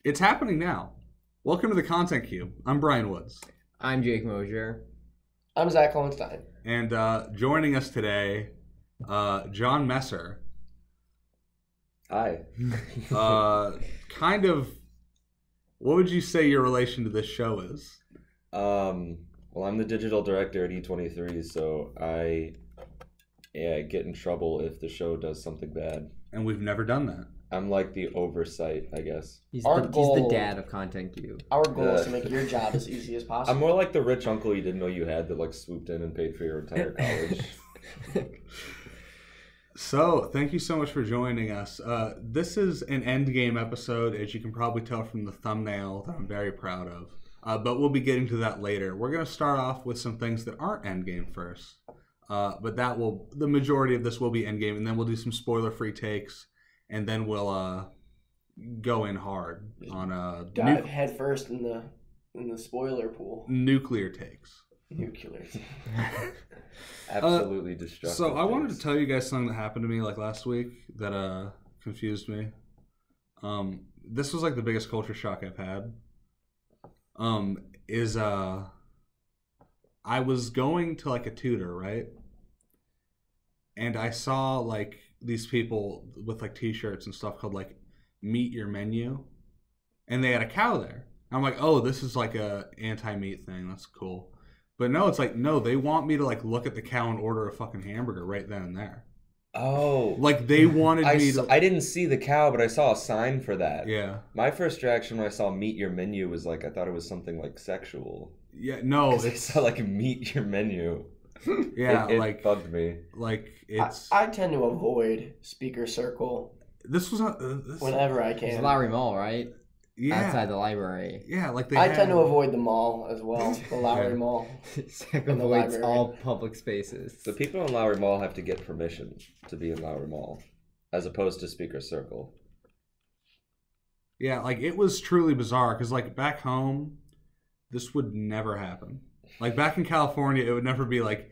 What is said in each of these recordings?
It's happening now. Welcome to the Content Cube. I'm Brian Woods. I'm Jake Mosier. I'm Zack Lowenstein. And joining us today, John Messer. Hi. Kind of, what would you say your relation to this show is? Well, I'm the digital director at E23, so I get in trouble if the show does something bad. And we've never done that. I'm like the oversight, I guess. He's the dad of Content Cube. Our goal is to make your job as easy as possible. I'm more like the rich uncle you didn't know you had that like swooped in and paid for your entire college. So, thank you so much for joining us. This is an Endgame episode, as you can probably tell from the thumbnail, that I'm very proud of. But we'll be getting to that later. We're going to start off with some things that aren't Endgame first. But the majority of this will be Endgame, and then we'll do some spoiler-free takes, and then we'll go in hard on dive head first in the spoiler pool. Nuclear takes. Nuclear. Absolutely destructive. So I wanted to tell you guys something that happened to me like last week that confused me. This was like the biggest culture shock I've had. I was going to like a tutor, right? And I saw like these people with like t-shirts and stuff called like Meet Your Menu. And they had a cow there. I'm like, oh, this is like a anti-meat thing. That's cool. But no, it's like, no, they want me to like look at the cow and order a fucking hamburger right then and there. Oh. Like they wanted me to... I didn't see the cow, but I saw a sign for that. Yeah. My first reaction when I saw Meet Your Menu was like, I thought it was something like sexual. Yeah, no. I saw like Meet Your Menu. Yeah, it like... bugged me. Like, it's... I tend to avoid speaker circle. This was not... whenever I can. It's Lowry Mall, right? Yeah. Outside the library. Yeah, like I tend to avoid the mall as well. The Lowry Mall. Zack avoids all public spaces. The people in Lowry Mall have to get permission to be in Lowry Mall, as opposed to Speaker Circle. Yeah, like it was truly bizarre because like back home, this would never happen. Like back in California, it would never be like.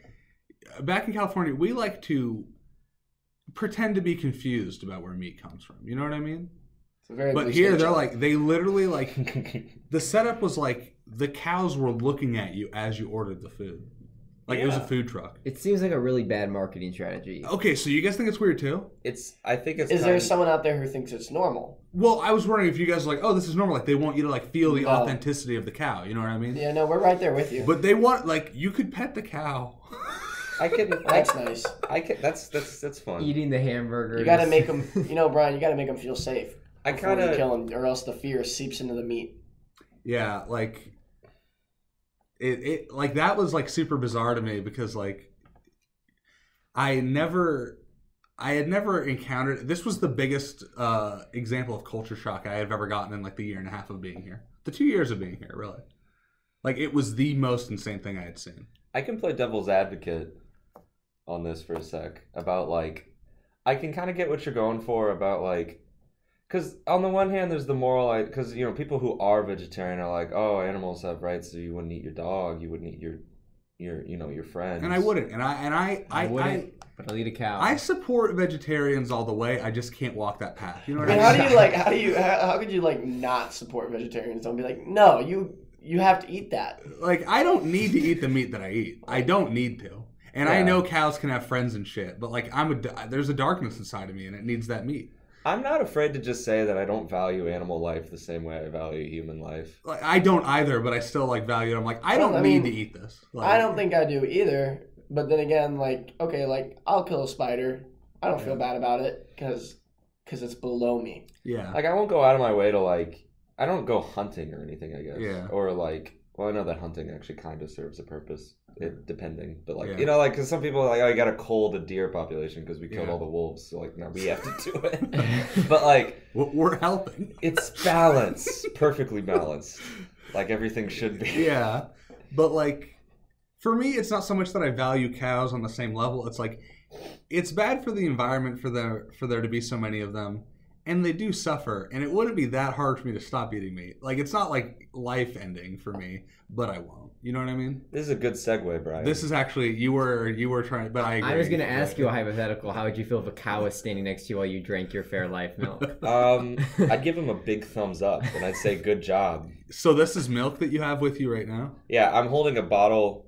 Back in California, we like to pretend to be confused about where meat comes from. You know what I mean? But here they're like, they literally like, the setup was like the cows were looking at you as you ordered the food. Like it was a food truck. It seems like a really bad marketing strategy. Okay, so you guys think it's weird too? I think it's. Is there someone out there who thinks it's normal? Well, I was wondering if you guys are like, oh, this is normal. Like they want you to like feel the authenticity of the cow. You know what I mean? Yeah, no, we're right there with you. But they want like you could pet the cow. That's nice. That's fun. Eating the hamburger. You got to make them. You know, Brian. You got to make them feel safe. I kind of kill him, or else the fear seeps into the meat. Yeah, like it like that was like super bizarre to me because like I had never encountered. This was the biggest example of culture shock I have ever gotten in like the year and a half of being here. The 2 years of being here, really. Like it was the most insane thing I had seen. I can play devil's advocate on this for a sec about like I can kind of get what you're going for about like. Because on the one hand, there's the moral, because, you know, people who are vegetarian are like, oh, animals have rights, so you wouldn't eat your dog, you wouldn't eat your friends. And I wouldn't. And I wouldn't, but I'll eat a cow. I support vegetarians all the way. I just can't walk that path. You know what I mean? How could you like not support vegetarians? Don't be like, no, you have to eat that. Like, I don't need to eat the meat that I eat. I don't need to. And I know cows can have friends and shit, but like there's a darkness inside of me and it needs that meat. I'm not afraid to just say that I don't value animal life the same way I value human life. Like I don't either, but I still like value it. I'm like, I don't need to eat this. Like, I don't think I do either. But then again, like, okay, like I'll kill a spider. I don't feel bad about it because it's below me. Yeah. Like I won't go out of my way to like. I don't go hunting or anything. I guess. Yeah. Or like. Well, I know that hunting actually kind of serves a purpose, depending. But, like, you know, like, because some people are like, oh, you got to cull the deer population because we killed all the wolves. So, like, now we have to do it. But, like... We're helping. It's balanced. Perfectly balanced. Like, everything should be. Yeah. But, like, for me, it's not so much that I value cows on the same level. It's, like, it's bad for the environment for there to be so many of them. and they do suffer, and it wouldn't be that hard for me to stop eating meat. Like, it's not like life ending for me, but I won't. You know what I mean? This is a good segue, Brian. This is actually you were trying, but I agree. I was going to ask you a hypothetical. How would you feel if a cow was standing next to you while you drank your Fairlife milk? I'd give him a big thumbs up, and I'd say good job. So this is milk that you have with you right now? Yeah, I'm holding a bottle.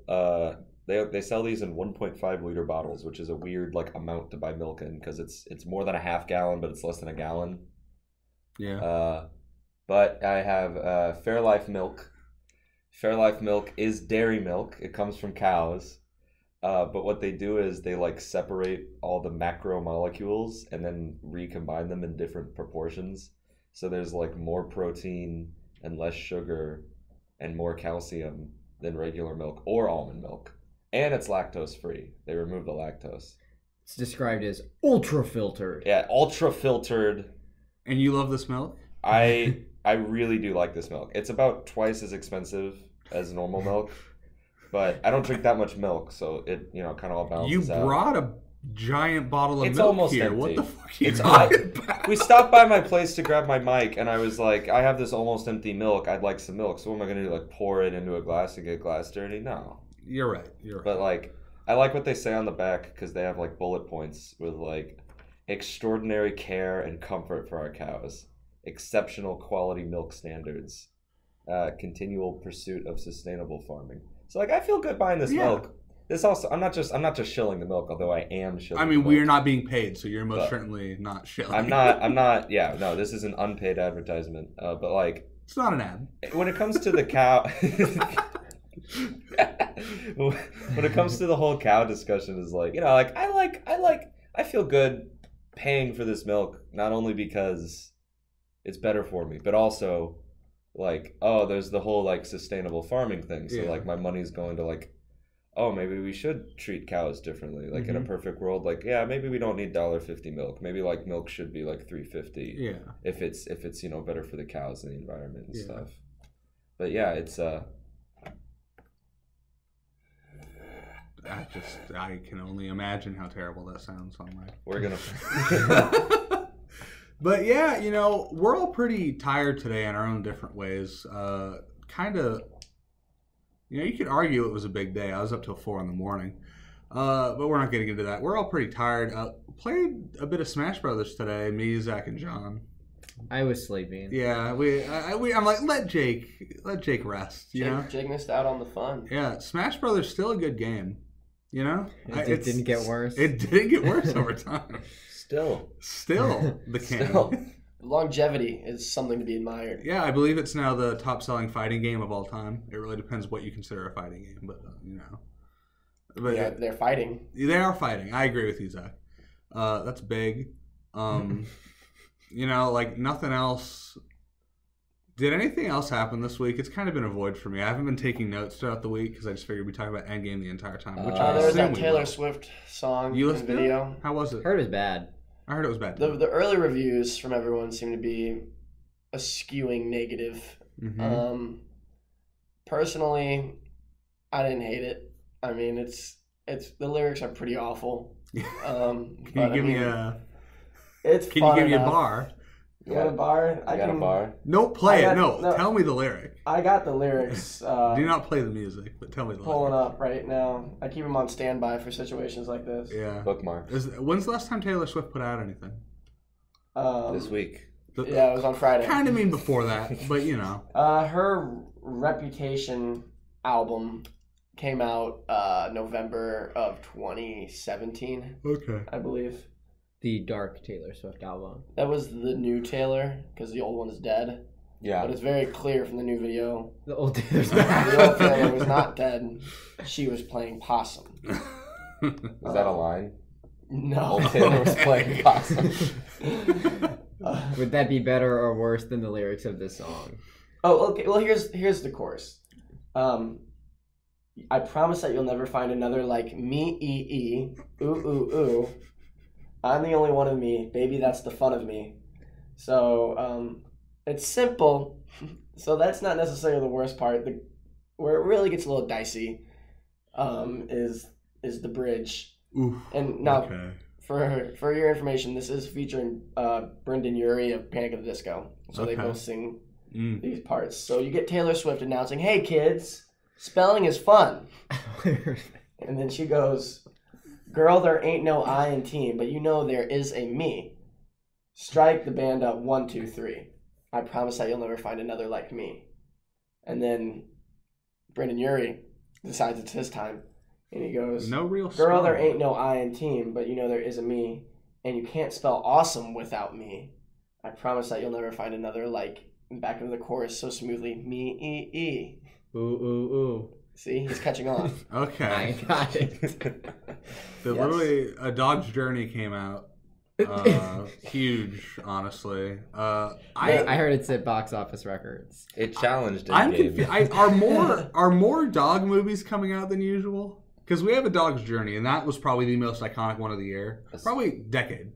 They sell these in 1.5 liter bottles, which is a weird like amount to buy milk in because it's more than a half gallon, but it's less than a gallon. Yeah. But I have Fairlife milk. Fairlife milk is dairy milk. It comes from cows. But what they do is they like separate all the macromolecules and then recombine them in different proportions. So there's like more protein and less sugar and more calcium than regular milk or almond milk. And it's lactose free. They remove the lactose. It's described as ultra filtered. Yeah, ultra filtered. And you love this milk? I really do like this milk. It's about twice as expensive as normal milk, but I don't drink that much milk, so it kind of all balances out. You brought a giant bottle of It's milk almost here. empty. What the fuck are you It's talking about? We stopped by my place to grab my mic, and I was like, I have this almost empty milk. I'd like some milk. So what am I going to do, like pour it into a glass and get glass dirty? No. You're right. But like, I like what they say on the back because they have like bullet points with like extraordinary care and comfort for our cows, exceptional quality milk standards, continual pursuit of sustainable farming. So like, I feel good buying this milk. This also, I'm not just shilling the milk, although I am shilling. I mean, the we milk. are not being paid, so you're most certainly not shilling. I'm not. Yeah, no, this is an unpaid advertisement. But like, it's not an ad. When it comes to the cow, when it comes to the whole cow discussion, is like, I feel good paying for this milk, not only because it's better for me, but also like, oh, there's the whole like sustainable farming thing. So like my money's going to like, oh, maybe we should treat cows differently. Like in a perfect world, like, yeah, maybe we don't need $1.50 milk. Maybe like milk should be like $3.50. Yeah. If it's better for the cows and the environment and stuff. But yeah, it's I can only imagine how terrible that sounds. So I'm like, we're gonna. But yeah, we're all pretty tired today in our own different ways. Kind of. You could argue it was a big day. I was up till 4 a.m. But we're not getting into that. We're all pretty tired. Played a bit of Smash Brothers today. Me, Zack, and John. I was sleeping. Yeah, I'm like, let Jake rest. Jake missed out on the fun. Yeah, Smash Brothers still a good game. It didn't get worse. It didn't get worse over time. Still the king. Longevity is something to be admired. Yeah, I believe it's now the top-selling fighting game of all time. It really depends what you consider a fighting game, but But yeah, they're fighting. They are fighting. I agree with you, Zach. That's big. Like nothing else. Did anything else happen this week? It's kind of been a void for me. I haven't been taking notes throughout the week because I just figured we'd talk about Endgame the entire time. Which there was that Taylor Swift song and video. How was it? I heard it was bad. I heard it was bad. The early reviews from everyone seem to be a skewing negative. Mm-hmm. Personally, I didn't hate it. I mean, it's the lyrics are pretty awful. Can you give me a bar? You want a bar? I got a bar. No, play it. No, tell me the lyric. I got the lyrics. Do not play the music, but tell me the lyrics. Pulling up right now. I keep them on standby for situations like this. Yeah. Bookmarks. When's the last time Taylor Swift put out anything? This week. Yeah, it was on Friday. Kind of mean before that, but her Reputation album came out November of 2017. Okay. I believe. The Dark Taylor Swift album. That was the new Taylor, because the old one is dead. Yeah. But it's very clear from the new video. The old Taylor's back. The old Taylor was not dead. She was playing possum. Was that a line? No. Old Taylor was playing possum. Would that be better or worse than the lyrics of this song? Oh, okay. Well, here's the chorus. I promise that you'll never find another like me, ooh, ooh, ooh. I'm the only one of me. Baby, that's the fun of me. So, it's simple. So that's not necessarily the worst part. Where it really gets a little dicey is the bridge. Oof, and now, For your information, this is featuring Brendan Urie of Panic at the Disco. So they both sing these parts. So you get Taylor Swift announcing, "Hey kids, spelling is fun." And then she goes, "Girl, there ain't no I in team, but you know there is a me. Strike the band up 1, 2, 3. I promise that you'll never find another like me." And then Brendan Urie decides it's his time. And he goes, "No real girl, there spelling. ain't no I in team, but you know there is a me. And you can't spell awesome without me. I promise that you'll never find another like." Back into the chorus so smoothly. Me. Ooh, ooh, ooh. See, he's catching on. Okay. I got it. Literally, A Dog's Journey came out. Huge, honestly. I heard it's at box office records. It challenged I'm Endgame. confused. Are more dog movies coming out than usual? Because we have A Dog's Journey, and that was probably the most iconic one of the year. Probably decade.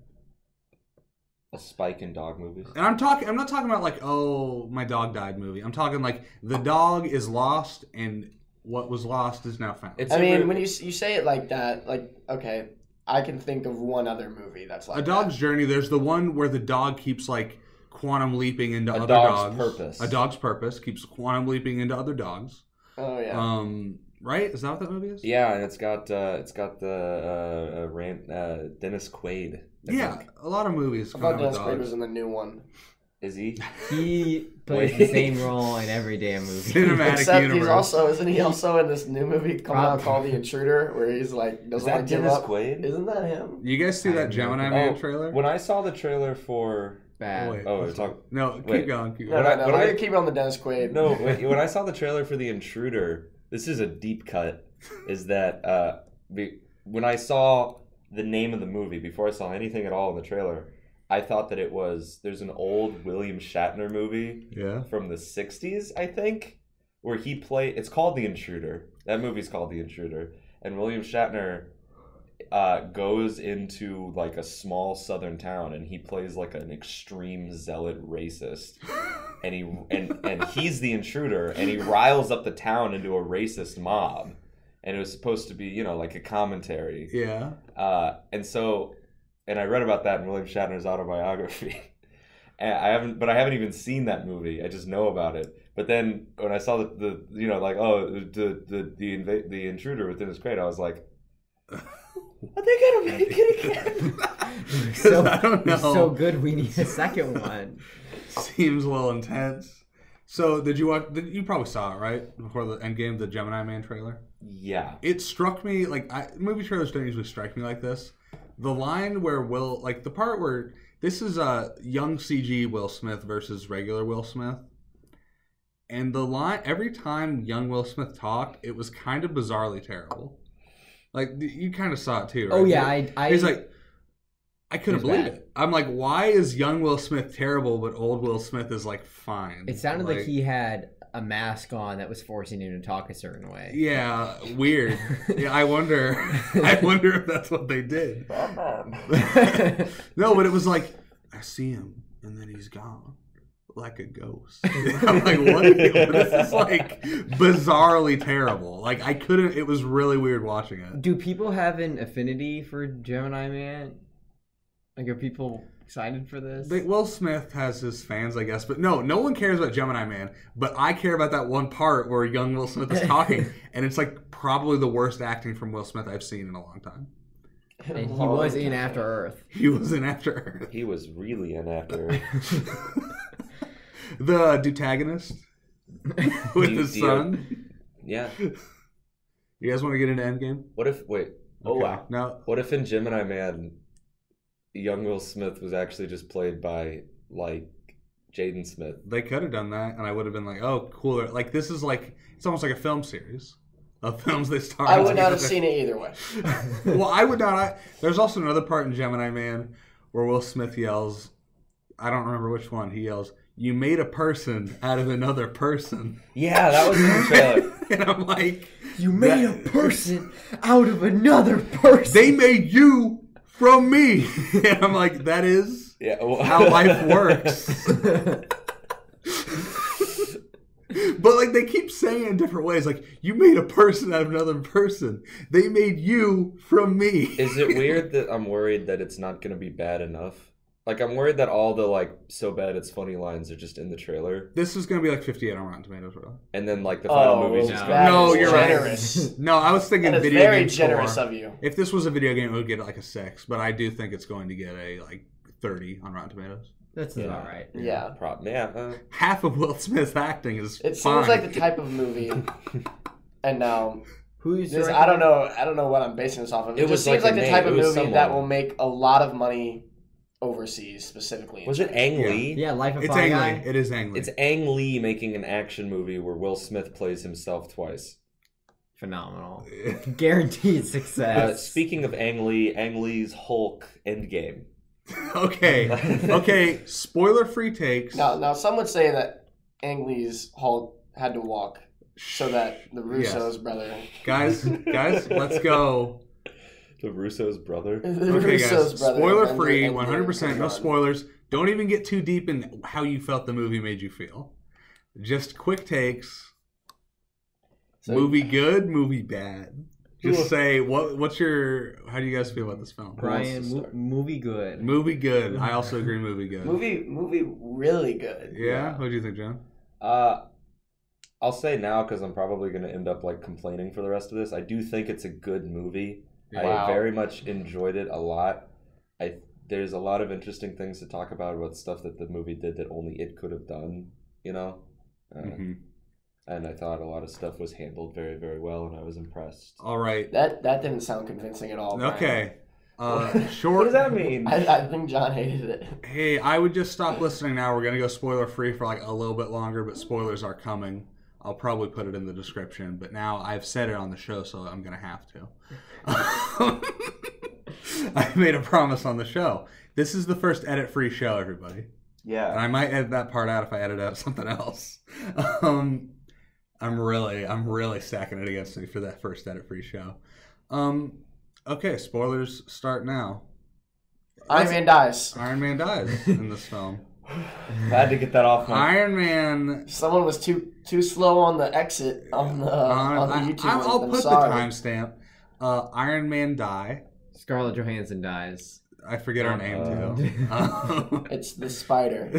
A spike in dog movies. And I'm not talking about like, oh, my dog died movie. I'm talking like the dog is lost and what was lost is now found. When you say it like that, like, okay, I can think of one other movie that's like A Dog's Journey. There's the one where the dog keeps like quantum leaping into other Dog's dogs. Purpose. A Dog's Purpose keeps quantum leaping into other dogs. Oh yeah. Right? Is that what that movie is? Yeah, and it's got the Dennis Quaid. I Yeah, think. a lot of movies. I come thought out with Dennis Quaid dogs. was in the new one. Is he? He plays the same role in every damn movie. Cinematic Except universe. isn't he also in this new movie coming out called The Intruder, where he's like Is doesn't that want to give Dennis up? Quaid? Isn't that him? You guys see that Gemini Man trailer? When I saw the trailer for... Bad. Wait, Oh, let's we're talking... talk- No, keep Wait. going. Keep No, going. we're gonna keep it on the Dennis Quaid. No, when I saw the trailer for The Intruder, this is a deep cut, is that when I saw the name of the movie, before I saw anything at all in the trailer, I thought that there's an old William Shatner movie Yeah. from the 60s, I think, where it's called The Intruder. That movie's called The Intruder. And William Shatner goes into like a small southern town and he plays like an extreme zealot racist. And he's the intruder and he riles up the town into a racist mob. And it was supposed to be, like a commentary. Yeah. And I read about that in William Shatner's autobiography. And I haven't even seen that movie. I just know about it. But then when I saw the intruder with Dennis Quaid, I was like, are they gonna make it again? I don't know. It's so good. We need a second one. Seems a little intense. So did you watch? You probably saw it, right? Before the Endgame, the Gemini Man trailer. Yeah. It struck me like movie trailers don't usually strike me like this. The line where the part where this is young CG Will Smith versus regular Will Smith, and the line every time young Will Smith talked, it was kind of bizarrely terrible. Like you kind of saw it too, right? Oh yeah, He's like, I couldn't believe it. I'm like, why is young Will Smith terrible, but old Will Smith is like fine? It sounded like he had a mask on that was forcing him to talk a certain way. Yeah, weird. Yeah, I wonder if that's what they did. No, but it was like, I see him and then he's gone. Like a ghost. I'm like, what? This is like bizarrely terrible. Like I couldn't. It was really weird watching it. Do people have an affinity for Gemini Man? Like, are people excited for this? Will Smith has his fans, I guess, but no one cares about Gemini Man. But I care about that one part where young Will Smith is talking, and it's like probably the worst acting from Will Smith I've seen in a long time. And he was in After Earth. He was in After Earth. He was really in After Earth. The Dutagonist with his son. Yeah. You guys want to get into Endgame? What if No. What if in Gemini Man, young Will Smith was actually just played by like Jaden Smith? They could have done that, and I would have been like, "Oh, cooler!" Like this is like it's almost like a film series of films they star. I would not have seen it either way. Well, I would not. There's also another part in Gemini Man where Will Smith yells, I don't remember which one. He yells, "You made a person out of another person." Yeah, that was in the trailer. And I'm like, You made a person out of another person. they made you from me. And I'm like, that is But like they keep saying it in different ways. Like you made a person out of another person. They made you from me. Is it weird that I'm worried that it's not going to be bad enough? Like I'm worried that all the like so bad it's funny lines are just in the trailer, This is gonna be like 58 on Rotten Tomatoes, really. and then like the final movie's just no. going. No, is you're generous. right. No, I was thinking That is video very game generous score. of you. If this was a video game, it would get like a 6, but I do think it's going to get a like 30 on Rotten Tomatoes. That's all right. Yeah. Half of Will Smith's acting is It fine. seems like the type of movie, and now Who's this, directing I don't know what I'm basing this off of. It, It was just seems like like a the name. type It of was movie someone. that will make a lot of money overseas, specifically. in Was it China. Ang Lee? Yeah, Life of It's Pi Ang Guy. Lee. It is Ang Lee. It's Ang Lee making an action movie where Will Smith plays himself twice. Phenomenal. Guaranteed success. Speaking of Ang Lee's Hulk Endgame. Okay. Okay. Spoiler-free takes. Now, some would say that Ang Lee's Hulk had to walk so that the Russo's Yes. brother. Guys, let's go. The Russo's brother. The Okay, Russo's guys. brother. Spoiler-free, And 100%. No spoilers. Don't even get too deep in how you felt the movie made you feel. Just quick takes. So- Movie good, movie bad. Just say what's your. How do you guys feel about this film? Brian, start? movie good. Movie good. I also agree. Movie good. Movie really good. Yeah. What do you think, John? I'll say now because I'm probably going to end up like complaining for the rest of this. I do think it's a good movie. Wow. I very much enjoyed it a lot. There's a lot of interesting things to talk about stuff that the movie did that only it could have done, you know? And I thought a lot of stuff was handled very, very well, and I was impressed. All right. That didn't sound convincing at all. Brian. Okay. Short. What does that mean? I think John hated it. Hey, I would just stop listening now. We're gonna go spoiler free for like a little bit longer, but spoilers are coming. I'll probably put it in the description, but now I've said it on the show, so I'm gonna have to. I made a promise on the show. This is the first edit-free show, everybody. Yeah. And I might edit that part out if I edit out something else. I'm really stacking it against me for that first edit-free show. Okay, spoilers start now. Iron Man dies. Iron Man dies in this film. Had to get that off my... Iron Man. Someone was too slow on the exit on the YouTube. I'll I'm put sorry. the timestamp. Iron Man die. Scarlett Johansson dies. I forget her name too. It's the spider.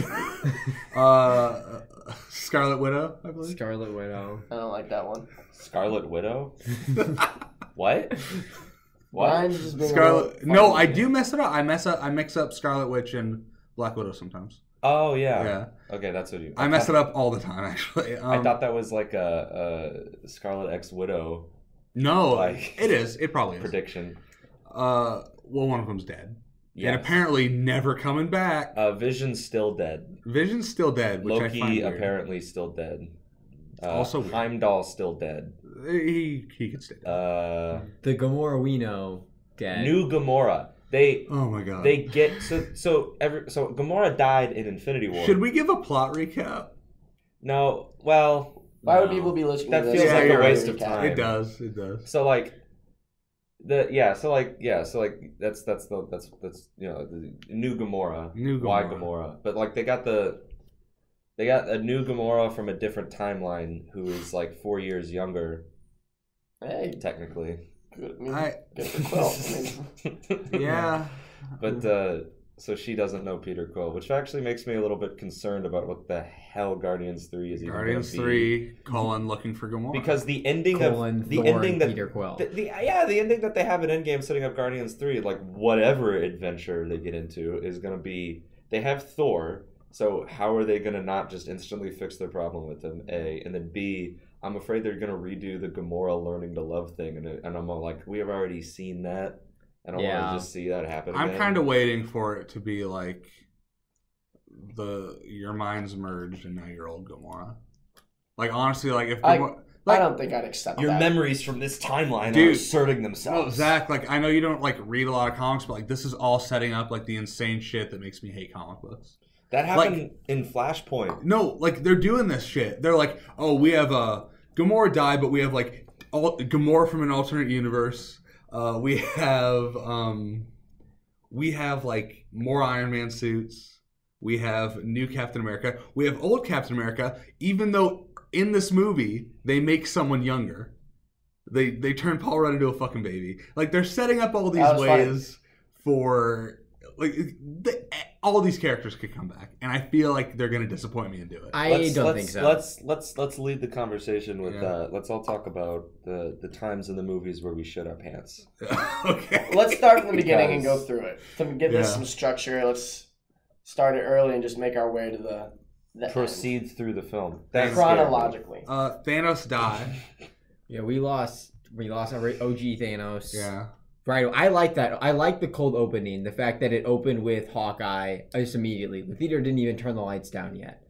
Scarlet Widow, I believe. Scarlet Widow. I don't like that one. Scarlet Widow? What? Mine's just being a Scarlet. little No, funny. I do mess it up. I mix up Scarlet Witch and Black Widow sometimes. Oh, yeah. Yeah. Okay, that's what you... I mess it up all the time, actually. I thought that was like a Scarlet X Widow No, like, it is. It probably is. prediction. Well, one of them's dead. Yes. And apparently never coming back. Vision's still dead. Vision's still dead, which I find Loki weird. apparently still dead. Also weird. Heimdall's still dead. He could stay dead. The Gamora we know dead. New Gamora. Oh my god. They get so Gamora died in Infinity War. Should we give a plot recap? No. Well, Why would people be listening That to this? feels like a you're waste right. of time. It does. It does. so like that's you know the new Gamora. New Why Gamora. Gamora? But like they got a new Gamora from a different timeline who is like 4 years younger Hey, technically. good. I mean, good for Quill. I mean, Yeah. But so she doesn't know Peter Quill, which actually makes me a little bit concerned about what the hell Guardians 3 is even Guardians gonna be. 3, Colin looking for Gamora. Because the ending Colin, of the Thor, ending and that Peter Quill. the ending that they have in Endgame setting up Guardians 3, like whatever adventure they get into is gonna be, they have Thor, so how are they gonna not just instantly fix their problem with him? A, and then B, I'm afraid they're gonna redo the Gamora learning to love thing, and I'm all like, we have already seen that. I don't want to just see that happen. I'm again. kind of waiting for it to be like your minds merged and now you're old Gamora. Like honestly, like if Gamora, I don't think I'd accept Your that. memories from this timeline Dude. are asserting no, themselves. Zach, like I know you don't like read a lot of comics, but like this is all setting up like the insane shit that makes me hate comic books. That happened in Flashpoint. No, like they're doing this shit. They're like, oh, we have Gamora died, but we have like Gamora from an alternate universe. We have like more Iron Man suits. We have new Captain America. We have old Captain America, even though in this movie they make someone younger. They turn Paul Rudd into a fucking baby. Like, they're setting up all these ways for... Like, all these characters could come back. And I feel like they're going to disappoint me and do it. I don't think so. Let's lead the conversation with let's all talk about the times in the movies where we shit our pants. Okay. Let's start from the beginning and go through it. To give this some structure, let's start it early and just make our way to the Proceed end. Through the film. Chronologically. Thanos die. Yeah, we lost our OG Thanos. Yeah. Right, I like that. I like the cold opening. The fact that it opened with Hawkeye just immediately. The theater didn't even turn the lights down yet.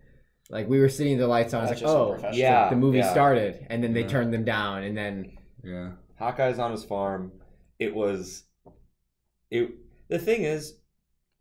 Like, we were sitting the lights on. I was like, oh, yeah. The movie started, and then they turned them down, and then... Yeah. Hawkeye's on his farm. The thing is,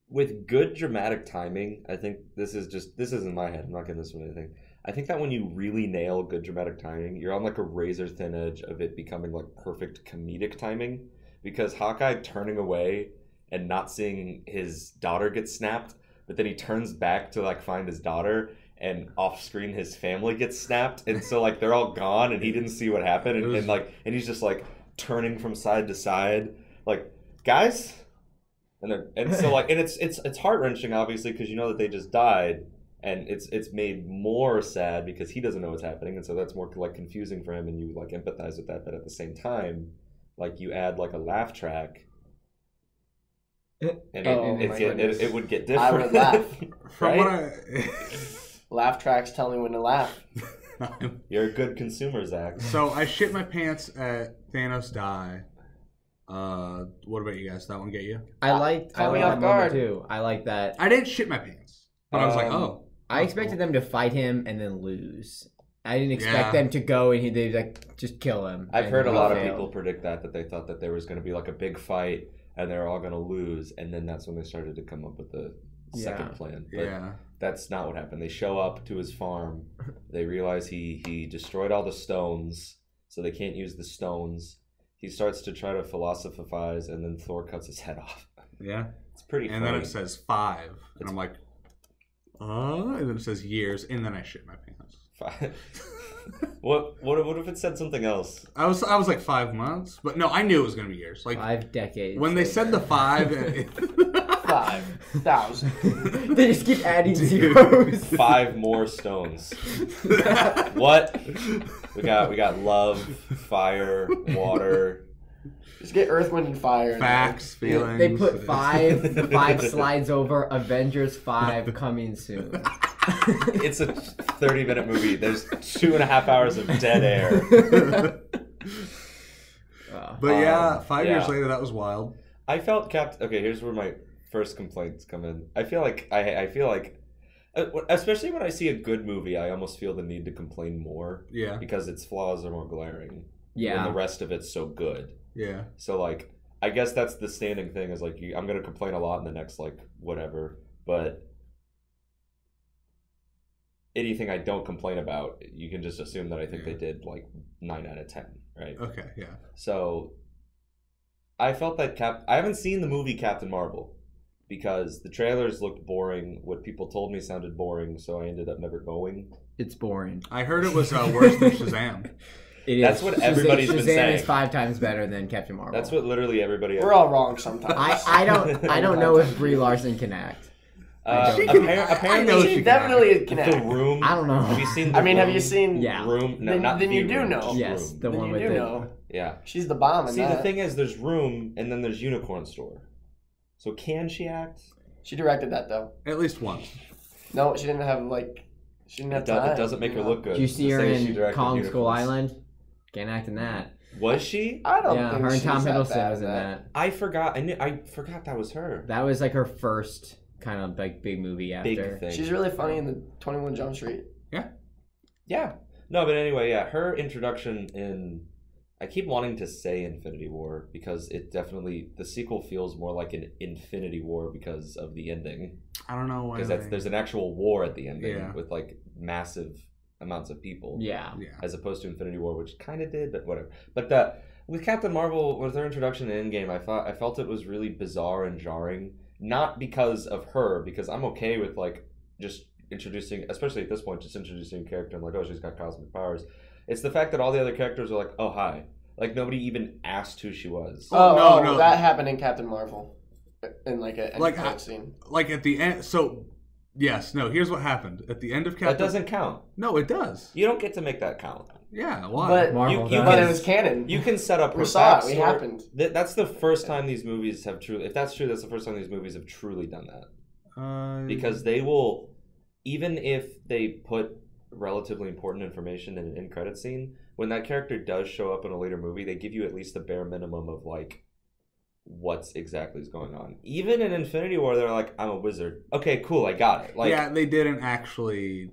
with good dramatic timing, I think this is in my head. I'm not getting this from anything. I think that when you really nail good dramatic timing, you're on like a razor thin edge of it becoming like perfect comedic timing. Because Hawkeye turning away and not seeing his daughter get snapped, but then he turns back to like find his daughter, and off screen his family gets snapped, and so like they're all gone and he didn't see what happened, and he's just like turning from side to side, like, guys, and so like, and it's heart wrenching obviously because you know that they just died, and it's made more sad because he doesn't know what's happening, and so that's more like confusing for him, and you like empathize with that, but at the same time, like, you add like a laugh track, and it would get different. I would laugh. From right? Laugh tracks tell me when to laugh. You're a good consumer, Zach. So I shit my pants at Thanos die. What about you guys? That one get you? I like off that guard moment too. I like that. I didn't shit my pants, but I was like, oh. I expected them to fight him and then lose. I didn't expect them to go and they'd like just kill him. I've heard a lot of people predict that they thought that there was going to be like a big fight and they're all going to lose, and then that's when they started to come up with the second plan. But that's not what happened. They show up to his farm. They realize he destroyed all the stones, so they can't use the stones. He starts to try to philosophize, and then Thor cuts his head off. Yeah. It's pretty funny. And then it says 5. And I'm like, and then it says years, and then I shit my pants. 5. What if it said something else? I was like 5 months, but no, I knew it was gonna be years. Like 5 decades. When they said the 5, 5,000. They just keep adding zeros. 5 more stones. What? We got love, fire, water. Just get Earth, Wind, and Fire. Facts, feelings. They put 5 slides over Avengers 5 coming soon. It's a 30-minute movie. There's 2.5 hours of dead air. But 5 years later, that was wild. I felt Okay, here's where my first complaints come in. I feel like especially when I see a good movie, I almost feel the need to complain more. Yeah. Because its flaws are more glaring. Yeah. And the rest of it's so good. Yeah. So like, I guess that's the standing thing is like, I'm gonna complain a lot in the next like whatever, but anything I don't complain about, you can just assume that I think they did like 9 out of 10, right? Okay, yeah. So I felt that I haven't seen the movie Captain Marvel because the trailers looked boring. What people told me sounded boring, so I ended up never going. It's boring. I heard it was worse than Shazam. That's what everybody's been saying. Shazam is 5 times better than Captain Marvel. That's what literally everybody. We're all wrong sometimes. I don't know if Brie Larson can act. Apparently, she definitely can act. The Room. I don't know. Have you seen? Have you seen? Yeah. Room. No, not then the you do Room, know. Yes, Room. the one with know. Yeah. She's the bomb. See, the thing is, there's Room, and then there's Unicorn Store. So can she act? She directed that though. At least once. No, she didn't have She didn't have time. It doesn't make her look good. Did you see her in Kong Unicorns. Skull Island? Can't act in that. Was she? I don't think her and Tom she's that Hiddleston bad was in that. I forgot. I forgot that was her. That was like her first kind of like big movie after. Big thing. She's really funny in the 21 Jump Street. Yeah. Yeah. No, but anyway, yeah, her introduction in. I keep wanting to say Infinity War because it definitely the sequel feels more like an Infinity War because of the ending. I don't know why. Because there's an actual war at the ending Yeah. with like massive amounts of people. Yeah. As opposed to Infinity War, which kind of did, but whatever. But with Captain Marvel, with her introduction in Endgame, I felt it was really bizarre and jarring, not because of her, because I'm okay with like just introducing, especially at this point, just introducing a character and like, oh, she's got cosmic powers. It's the fact that all the other characters are like, oh, hi. Like, nobody even asked who she was. No. That happened in Captain Marvel. In like a end scene. Like at the end, so... Yes, no, here's what happened. At the end of Captain... That doesn't count. No, it does. You don't get to make that count. Yeah, why? But, but it was canon. You can set up her backstory. It happened. That's the first time these movies have truly... If that's true, that's the first time these movies have truly done that. Because they will... Even if they put relatively important information in an end credit scene, when that character does show up in a later movie, they give you at least the bare minimum of, like, what's exactly is going on. Even in Infinity War, they're like, I'm a wizard. Okay, cool, I got it. Like, yeah, they didn't actually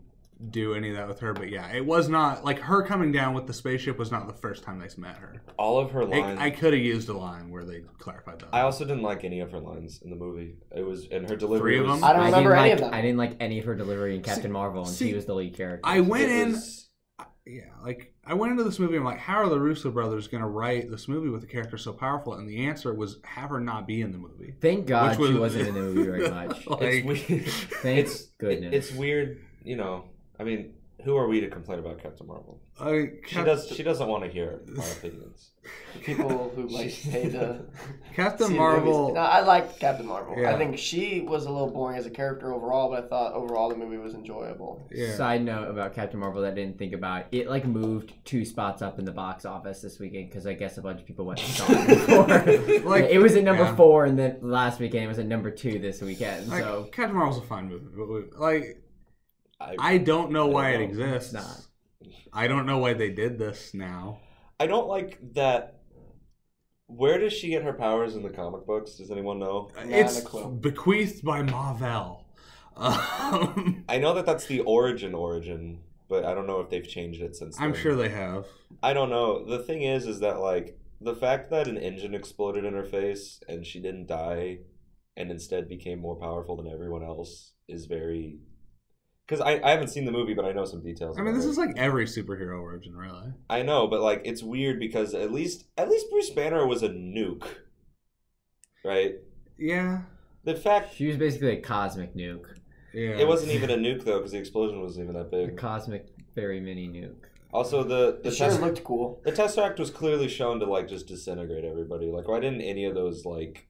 do any of that with her, but yeah, it was not, like, her coming down with the spaceship was not the first time they met her. All of her lines... I could have used a line where they clarified that. I also didn't like any of her lines in the movie. It was, and her delivery 3 of them? I don't remember any of them. I didn't like any of her delivery in Captain Marvel, and she was the lead character. I went into this movie, I'm like, how are the Russo brothers going to write this movie with a character so powerful? And the answer was, have her not be in the movie. Thank God she wasn't in the movie very much. Like, it's weird. Thank goodness. It's weird, you know, I mean, who are we to complain about Captain Marvel? She doesn't want to hear our opinions. People who like pay the Captain Marvel. No, I liked Captain Marvel. Yeah. I think she was a little boring as a character overall, but I thought overall the movie was enjoyable. Yeah. Side note about Captain Marvel that I didn't think about, it like moved 2 spots up in the box office this weekend because I guess a bunch of people went and saw it before. Like, it was at number 4, and then last weekend it was at number 2 this weekend. Like, so Captain Marvel's a fine movie, but like, I don't know why it exists. It's not. I don't know why they did this now. I don't like that. Where does she get her powers in the comic books? Does anyone know? It's bequeathed by Marvel. I know that's the origin, but I don't know if they've changed it since then. I'm sure they have. I don't know. The thing is that, like, the fact that an engine exploded in her face and she didn't die and instead became more powerful than everyone else is very... Because I haven't seen the movie, but I know some details. I mean, this is like every superhero origin, really. I know, but like it's weird because at least Bruce Banner was a nuke, right? Yeah. The fact she was basically a cosmic nuke. Yeah. It wasn't even a nuke though, because the explosion wasn't even that big. A cosmic, very mini nuke. Also, the looked cool. The Tesseract was clearly shown to like just disintegrate everybody. Like, why didn't any of those like?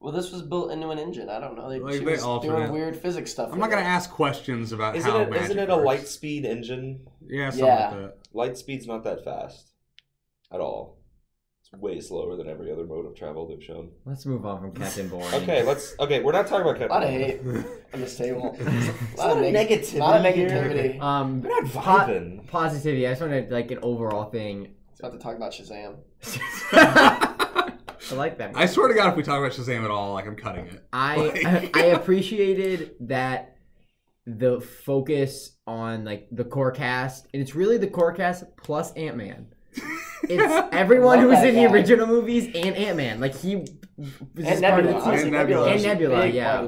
Well, this was built into an engine. I don't know. She was doing weird physics stuff. I'm not going to ask questions about isn't it a works. light speed engine? Yeah, something like that. Light speed's not that fast at all. It's way slower than every other mode of travel they've shown. Let's move on from Captain Boring. Okay, we're not talking about Captain. A lot of hate on this table. A lot of negativity. A lot of negativity. We're not vibing. Positivity. I just wanted like an overall thing. I was about to talk about Shazam. I like that movie. I swear to God, if we talk about Shazam at all, like, I'm cutting it. I appreciated that the focus on like the core cast, and it's really the core cast plus Ant-Man. It's everyone who was in the original movies and Ant-Man. Like he was and Nebula. And Nebula, yeah.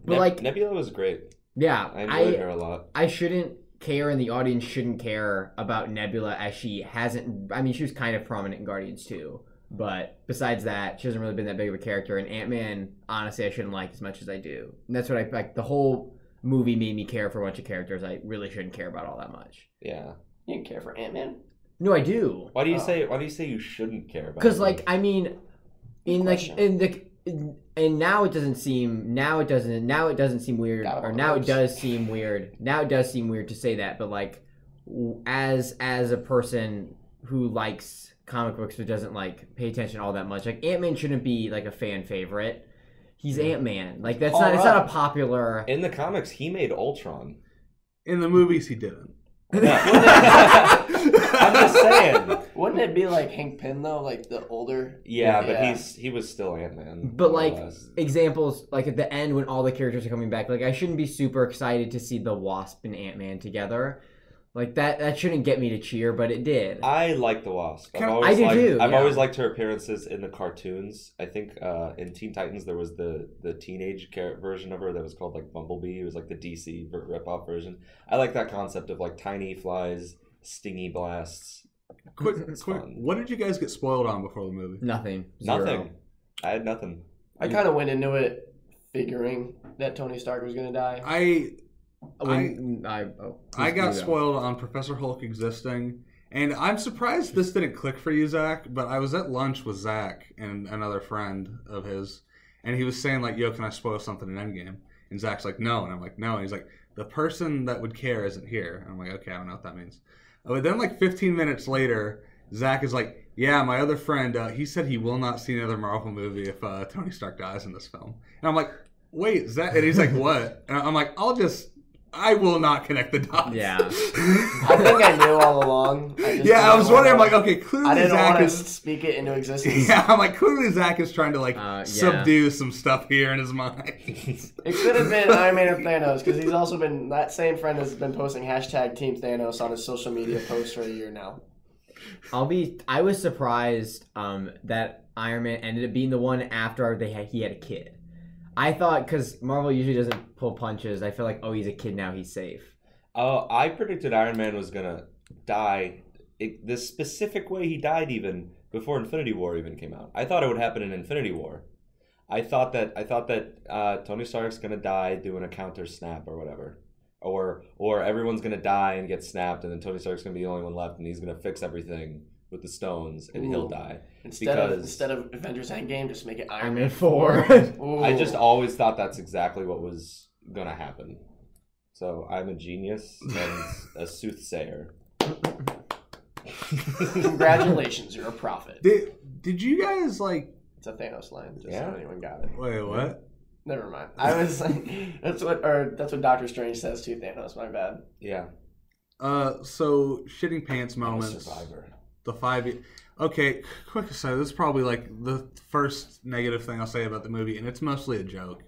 But like Nebula was great. Yeah, I enjoyed her a lot. I shouldn't care, and the audience shouldn't care about Nebula as she hasn't. I mean, she was kind of prominent in Guardians 2. But besides that, she hasn't really been that big of a character. And Ant-Man, honestly, I shouldn't like as much as I do. And that's what I like. The whole movie made me care for a bunch of characters I really shouldn't care about all that much. Yeah, you didn't care for Ant-Man? No, I do. Why do you say you shouldn't care about? Because like I mean, and now it doesn't seem weird, or now it does seem weird. Now it does seem weird to say that, but like as a person who likes comic books but doesn't like pay attention all that much, like Ant-Man shouldn't be like a fan favorite. He's Ant-Man. Like that's not. It's not a popular. In the comics, he made Ultron. In the movies, he didn't. I'm just saying. Wouldn't it be like Hank Pym though, like the older? Yeah, but he was still Ant-Man. But like examples, like at the end when all the characters are coming back, like I shouldn't be super excited to see the Wasp and Ant-Man together. Like that shouldn't get me to cheer, but it did. I like the Wasp. I do too. I've always liked her appearances in the cartoons. I think in Teen Titans there was the teenage version of her that was called like Bumblebee. It was like the DC rip-off version. I like that concept of like tiny flies, stingy blasts. Quick. What did you guys get spoiled on before the movie? Nothing. Nothing. I had nothing. I kind of went into it figuring that Tony Stark was going to die. I got spoiled on Professor Hulk existing, and I'm surprised this didn't click for you, Zach, but I was at lunch with Zack and another friend of his, and he was saying, like, yo, can I spoil something in Endgame? And Zach's like, no. And I'm like, no. And he's like, the person that would care isn't here. And I'm like, okay, I don't know what that means. But then, like, 15 minutes later, Zack is like, yeah, my other friend, he said he will not see another Marvel movie if Tony Stark dies in this film. And I'm like, wait, Zack? And he's like, what? And I'm like, I will not connect the dots. Yeah. I think I knew all along. I was wondering, I'm like, okay, clearly I didn't Zack want to is... speak it into existence. Yeah, I'm like, clearly Zack is trying to, like, subdue some stuff here in his mind. It could have been Iron Man or Thanos, because he's also been, that same friend has been posting hashtag Team Thanos on his social media posts for a year now. I was surprised that Iron Man ended up being the one after he had a kid. I thought, because Marvel usually doesn't pull punches, I feel like, oh, he's a kid now, he's safe. Oh, I predicted Iron Man was going to die the specific way he died even before Infinity War even came out. I thought it would happen in Infinity War. I thought that Tony Stark's going to die doing a counter snap or whatever. Or everyone's going to die and get snapped, and then Tony Stark's going to be the only one left, and he's going to fix everything with the stones, and he'll die. Instead of Avengers Endgame, just make it Iron Man 4. I just always thought that's exactly what was going to happen. So I'm a genius and a soothsayer. Congratulations, you're a prophet. Did you guys, like... It's a Thanos line, just so anyone got it. Wait, what? Never mind. I was like, that's what Doctor Strange says to Thanos, my bad. Yeah. So, shitting pants moments. I'm a survivor. The 5... Okay, quick aside. This is probably like the first negative thing I'll say about the movie, and it's mostly a joke.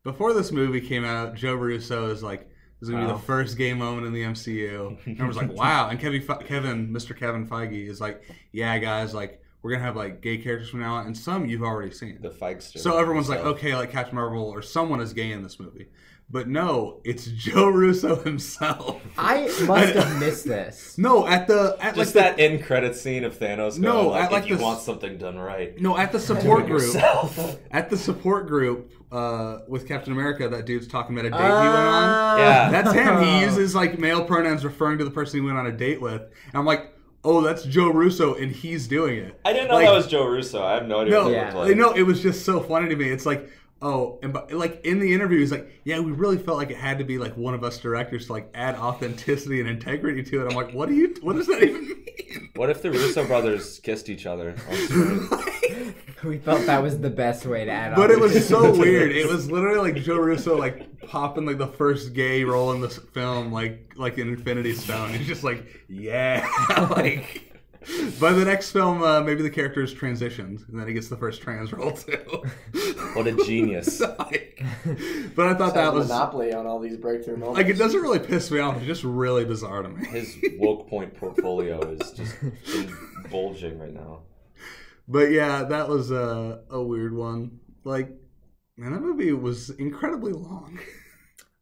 Before this movie came out, Joe Russo is like, this is going to be the first gay moment in the MCU. And I was like, wow. And Mr. Kevin Feige is like, yeah, guys, like, we're going to have like gay characters from now on, and some you've already seen. The Feigster. So everyone's like, okay, like Captain Marvel or someone is gay in this movie. But no, it's Joe Russo himself. I must have missed this. No, just that end credit scene of Thanos going, like, if you want something done right. No, at the support group. At the support group with Captain America, that dude's talking about a date he went on. Yeah. That's him. He uses like male pronouns referring to the person he went on a date with. And I'm like, oh, that's Joe Russo, and he's doing it. I didn't know that was Joe Russo. I have no idea what it looked like. No, it was just so funny to me. It's like, oh, and like in the interview, he's like, yeah, we really felt like it had to be like one of us directors to like add authenticity and integrity to it. I'm like, what does that even mean? What if the Russo brothers kissed each other on screen? We felt that was the best way to add on. But it was so weird. It was literally like Joe Russo like popping like the first gay role in this film, like in Infinity Stone. He's just like, yeah, like. By the next film, maybe the character is transitioned, and then he gets the first trans role too. What a genius! But I thought that was monopoly on all these breakthrough moments. Like, it doesn't really piss me off; it's just really bizarre to me. His woke point portfolio is just bulging right now. But yeah, that was a weird one. Like, man, that movie was incredibly long.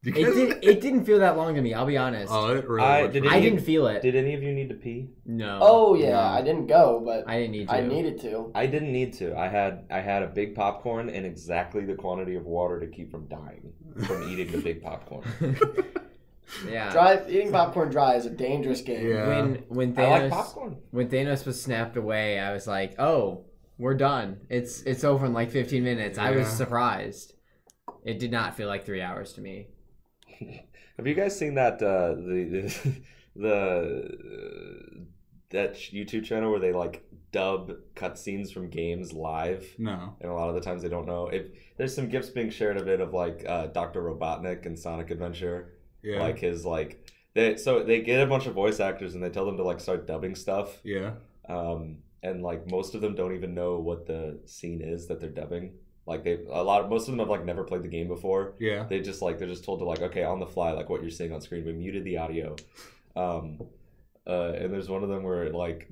It didn't feel that long to me, I'll be honest. Oh, it really I didn't feel it. Did any of you need to pee? No. Oh, yeah. No. I didn't go, but I didn't need to. I needed to. I didn't need to. I had a big popcorn and exactly the quantity of water to keep from dying from eating the big popcorn. Yeah. Eating popcorn dry is a dangerous game. Yeah. When Thanos, I like popcorn. When Thanos was snapped away, I was like, oh, we're done. It's over in like 15 minutes. Yeah. I was surprised. It did not feel like 3 hours to me. Have you guys seen that that YouTube channel where they like dub cutscenes from games live? No. And a lot of the times they don't know. There's some gifs being shared of it of like Dr. Robotnik and Sonic Adventure. Yeah. Like his like they get a bunch of voice actors and they tell them to like start dubbing stuff. Yeah. And like most of them don't even know what the scene is that they're dubbing. Like most of them have like never played the game before. Yeah. They're just told to like, okay, on the fly, like what you're seeing on screen. We muted the audio. And there's one of them where like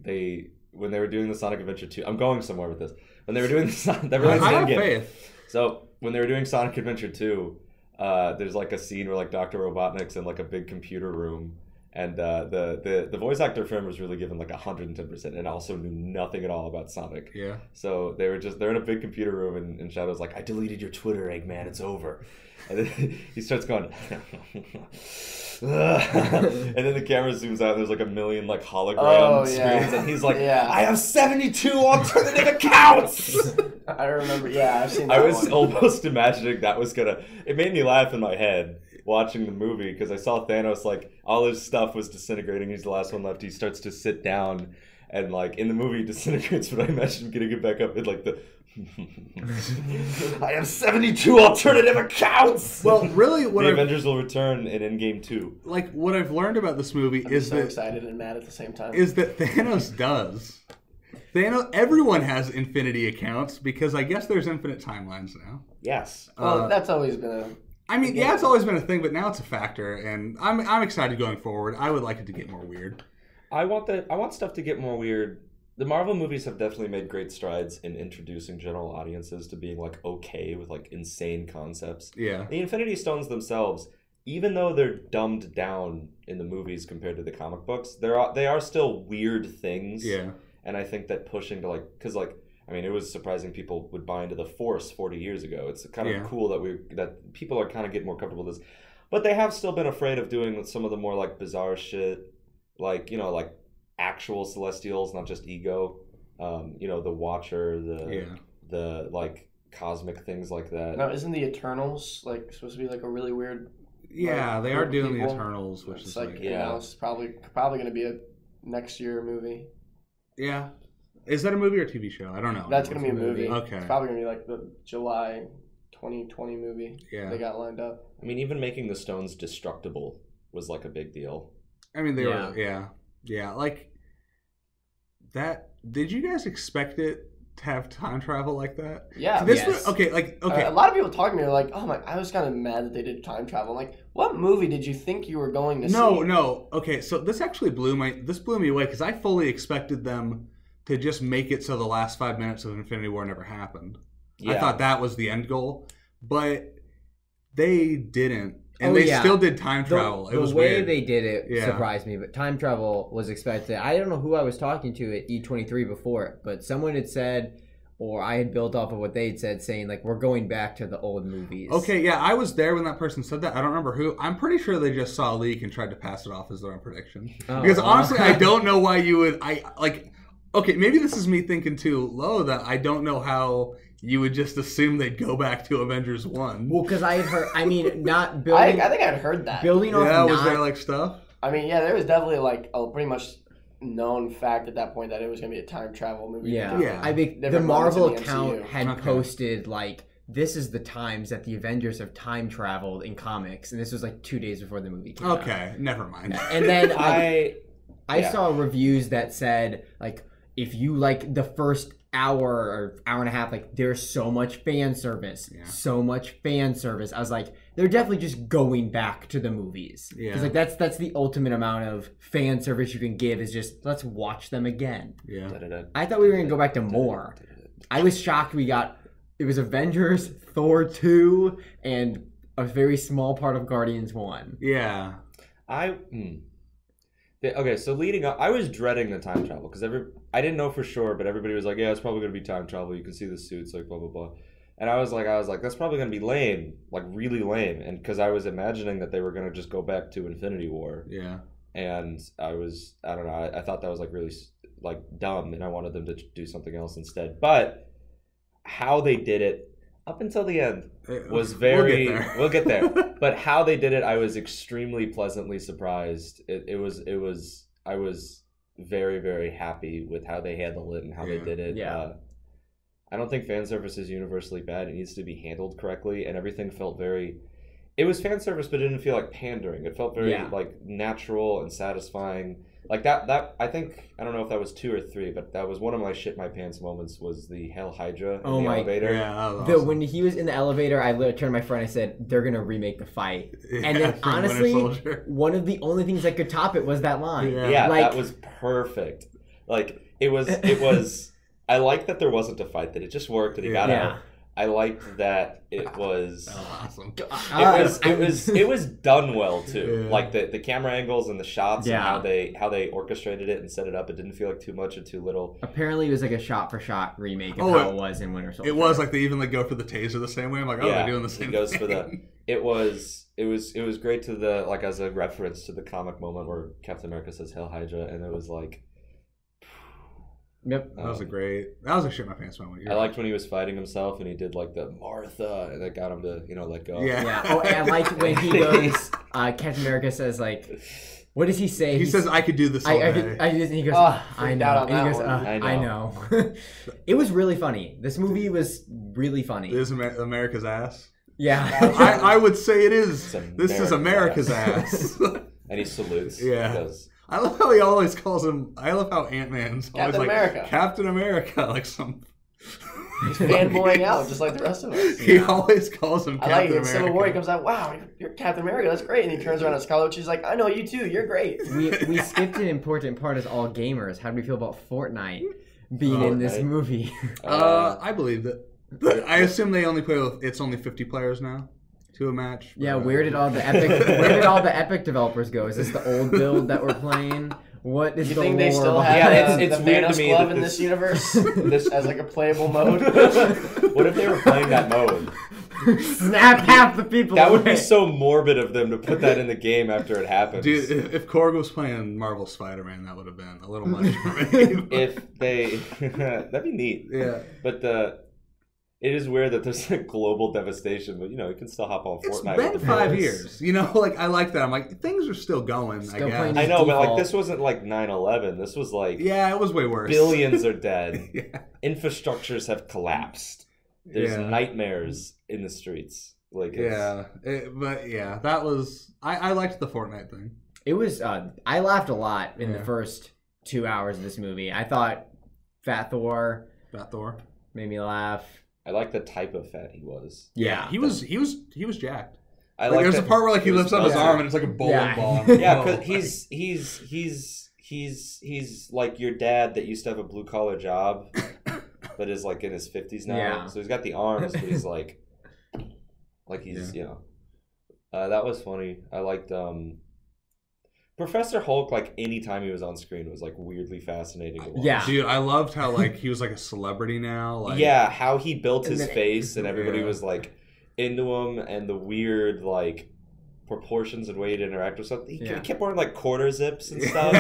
when they were doing the Sonic Adventure 2, I'm going somewhere with this. When they were doing I have faith. So when they were doing Sonic Adventure 2, there's like a scene where like Dr. Robotnik's in like a big computer room And the voice actor for him was really given like 110%, and also knew nothing at all about Sonic. Yeah. So they're in a big computer room, and Shadow's like, "I deleted your Twitter, Eggman. It's over." And then he starts going, and then the camera zooms out, and there's like a million like hologram screens, and he's like, "I have 72 alternative accounts." I remember. Yeah, I've seen that. I was almost imagining that was gonna. It made me laugh in my head watching the movie because I saw Thanos, like, all his stuff was disintegrating. He's the last one left. He starts to sit down, and like in the movie he disintegrates, but I imagine him getting it back up in like the I have 72 alternative accounts. Well, really, what the Avengers will return in Endgame 2. Like, what I've learned about this movie is so that excited and mad at the same time. Is that Thanos does. Everyone has infinity accounts because I guess there's infinite timelines now. Yes. Well, that's always been a... I mean, yeah, it's always been a thing, but now it's a factor, and I'm excited going forward. I would like it to get more weird. I want stuff to get more weird. The Marvel movies have definitely made great strides in introducing general audiences to being like okay with like insane concepts. Yeah. The Infinity Stones themselves, even though they're dumbed down in the movies compared to the comic books, they are still weird things. Yeah. And I think that pushing to like, because like, I mean, it was surprising people would buy into the Force 40 years ago. It's kind of cool that people are kind of getting more comfortable with this. But they have still been afraid of doing some of the more like bizarre shit, like, you know, like actual Celestials, not just ego. You know, the Watcher, the like cosmic things like that. Now, isn't the Eternals like supposed to be like a really weird? Yeah, like, they are doing people? the Eternals, which is like you know, it's probably going to be a next year movie. Yeah. Is that a movie or a TV show? I don't know. That's going to be a movie. Okay. It's probably going to be like the July 2020 movie. Yeah. They got lined up. I mean, even making the stones destructible was like a big deal. I mean, they were, yeah. Like, that, did you guys expect it to have time travel like that? Yeah. Okay. A lot of people talking to me are like, oh my, I was kind of mad that they did time travel. I'm like, what movie did you think you were going to see? No. Okay, so this actually blew me away because I fully expected them to just make it so the last 5 minutes of Infinity War never happened. Yeah. I thought that was the end goal, but they didn't. And they still did time travel. It was the way weird. They did it surprised me, but time travel was expected. I don't know who I was talking to at E23 before, but someone had said, or I had built off of what they had said, saying, like, we're going back to the old movies. Okay, yeah, I was there when that person said that. I don't remember who. I'm pretty sure they just saw a leak and tried to pass it off as their own prediction. Because honestly, I don't know why you would... Okay, maybe this is me thinking too low that I don't know how you would just assume they'd go back to Avengers 1. Well, because I had heard... I mean, not building... I think I'd heard that. Building off... Yeah, was there, like, stuff? I mean, yeah, there was definitely, like, a pretty much known fact at that point that it was going to be a time travel movie. Yeah. I think the Marvel account had posted, like, this is the times that the Avengers have time traveled in comics, and this was, like, 2 days before the movie came out. Okay, never mind. And then I saw reviews that said, like, if you like the first hour or hour and a half, like, there's so much fan service. So much fan service. I was like, they're definitely just going back to the movies. Yeah. Because, like, that's the ultimate amount of fan service you can give is just, let's watch them again. Yeah. I thought we were going to go back to more. I was shocked it was Avengers, Thor 2, and a very small part of Guardians 1. Yeah. Okay, so leading up, I was dreading the time travel because I didn't know for sure, but everybody was like, "Yeah, it's probably going to be time travel. You can see the suits, like blah blah blah," and I was like, "That's probably going to be lame, like really lame," and because I was imagining that they were going to just go back to Infinity War, and I don't know, I thought that was like really like dumb, and I wanted them to do something else instead. But how they did it up until the end was very. We'll get there. But how they did it, I was extremely pleasantly surprised. I was very, very happy with how they handled it and how they did it. Yeah. I don't think fan service is universally bad. It needs to be handled correctly, and everything felt very... It was fan service, but it didn't feel like pandering. It felt very like natural and satisfying. Like that I think, I don't know if that was 2 or 3, but that was one of my shit my pants moments was the Hell Hydra in the elevator. Yeah, that was awesome. When he was in the elevator, I literally turned to my friend and I said, they're going to remake the fight. And then honestly, one of the only things that could top it was that line. Yeah, like, that was perfect. Like, it was I like that there wasn't a fight, that it just worked and he got out. I liked that it was. Awesome. It was done well too. Yeah. Like the camera angles and the shots Yeah. and how they orchestrated it and set it up. It didn't feel like too much or too little. Apparently, it was like a shot-for-shot remake of how it was in Winter Soldier. It was like they even like go for the taser the same way. I'm like, they're doing the same thing. For the. It was great to the like as a reference to the comic moment where Captain America says "Hail Hydra" and it was like. Yep. That was a shit my pants moment. I liked when he was fighting himself and he did like the Martha and that got him to let go. Yeah. Oh, and I liked when he goes. Captain America says like, what does he say? He says, "I could do this all day." And he goes, I know. And he goes, I know. It was really funny. This movie was really funny. It is America's ass. Yeah. I would say it is. This is America's ass. And he salutes. Yeah. I love how he always calls him. I love how Ant-Man's always like America. Captain America, like some. He's fanboying out just like the rest of us. He always calls him Captain America. In Civil War, he comes out, "Wow, you're Captain America. That's great." And he turns around to Scarlet Witch. He's like, "I know you too. You're great." We skipped an important part as all gamers. How do we feel about Fortnite being in this movie? I believe that. I assume they only play with. It's only 50 players now. To a match. Yeah, where did all the Epic developers go? Is this the old build that we're playing? What is you the think lore they still behind have it's the weird Thanos to me Club that in this universe as like a playable mode? What if they were playing that mode? Snap half the people That would away. be so morbid of them to put that in the game after it happens. Dude, if Korg was playing Marvel Spider-Man, that would have been a little much for me. If they... That'd be neat. Yeah. But it is weird that there's like global devastation, but you can still hop on Fortnite. It's been 5 years. Like I like that. I'm like, things are still going, I guess. I know, but like this wasn't like 9/11. This was like... Yeah, it was way worse. Billions are dead. Yeah. Infrastructures have collapsed. There's nightmares in the streets. Like that was... I liked the Fortnite thing. It was... I laughed a lot in the first 2 hours of this movie. I thought Fat Thor made me laugh. I like the type of fat he was. Yeah, he was jacked. I like there's a part where like he lifts up his arm and it's like a bowling ball. Yeah, because he's like your dad that used to have a blue collar job, but is like in his 50s now. Yeah. So he's got the arms, but he's like he's that was funny. I liked Professor Hulk, like anytime he was on screen, was like weirdly fascinating to watch. Yeah, dude, I loved how like he was like a celebrity now. Like, how he built his face and everybody was like into him, and the weird like proportions and way he'd interact with something. He kept wearing like quarter zips and stuff.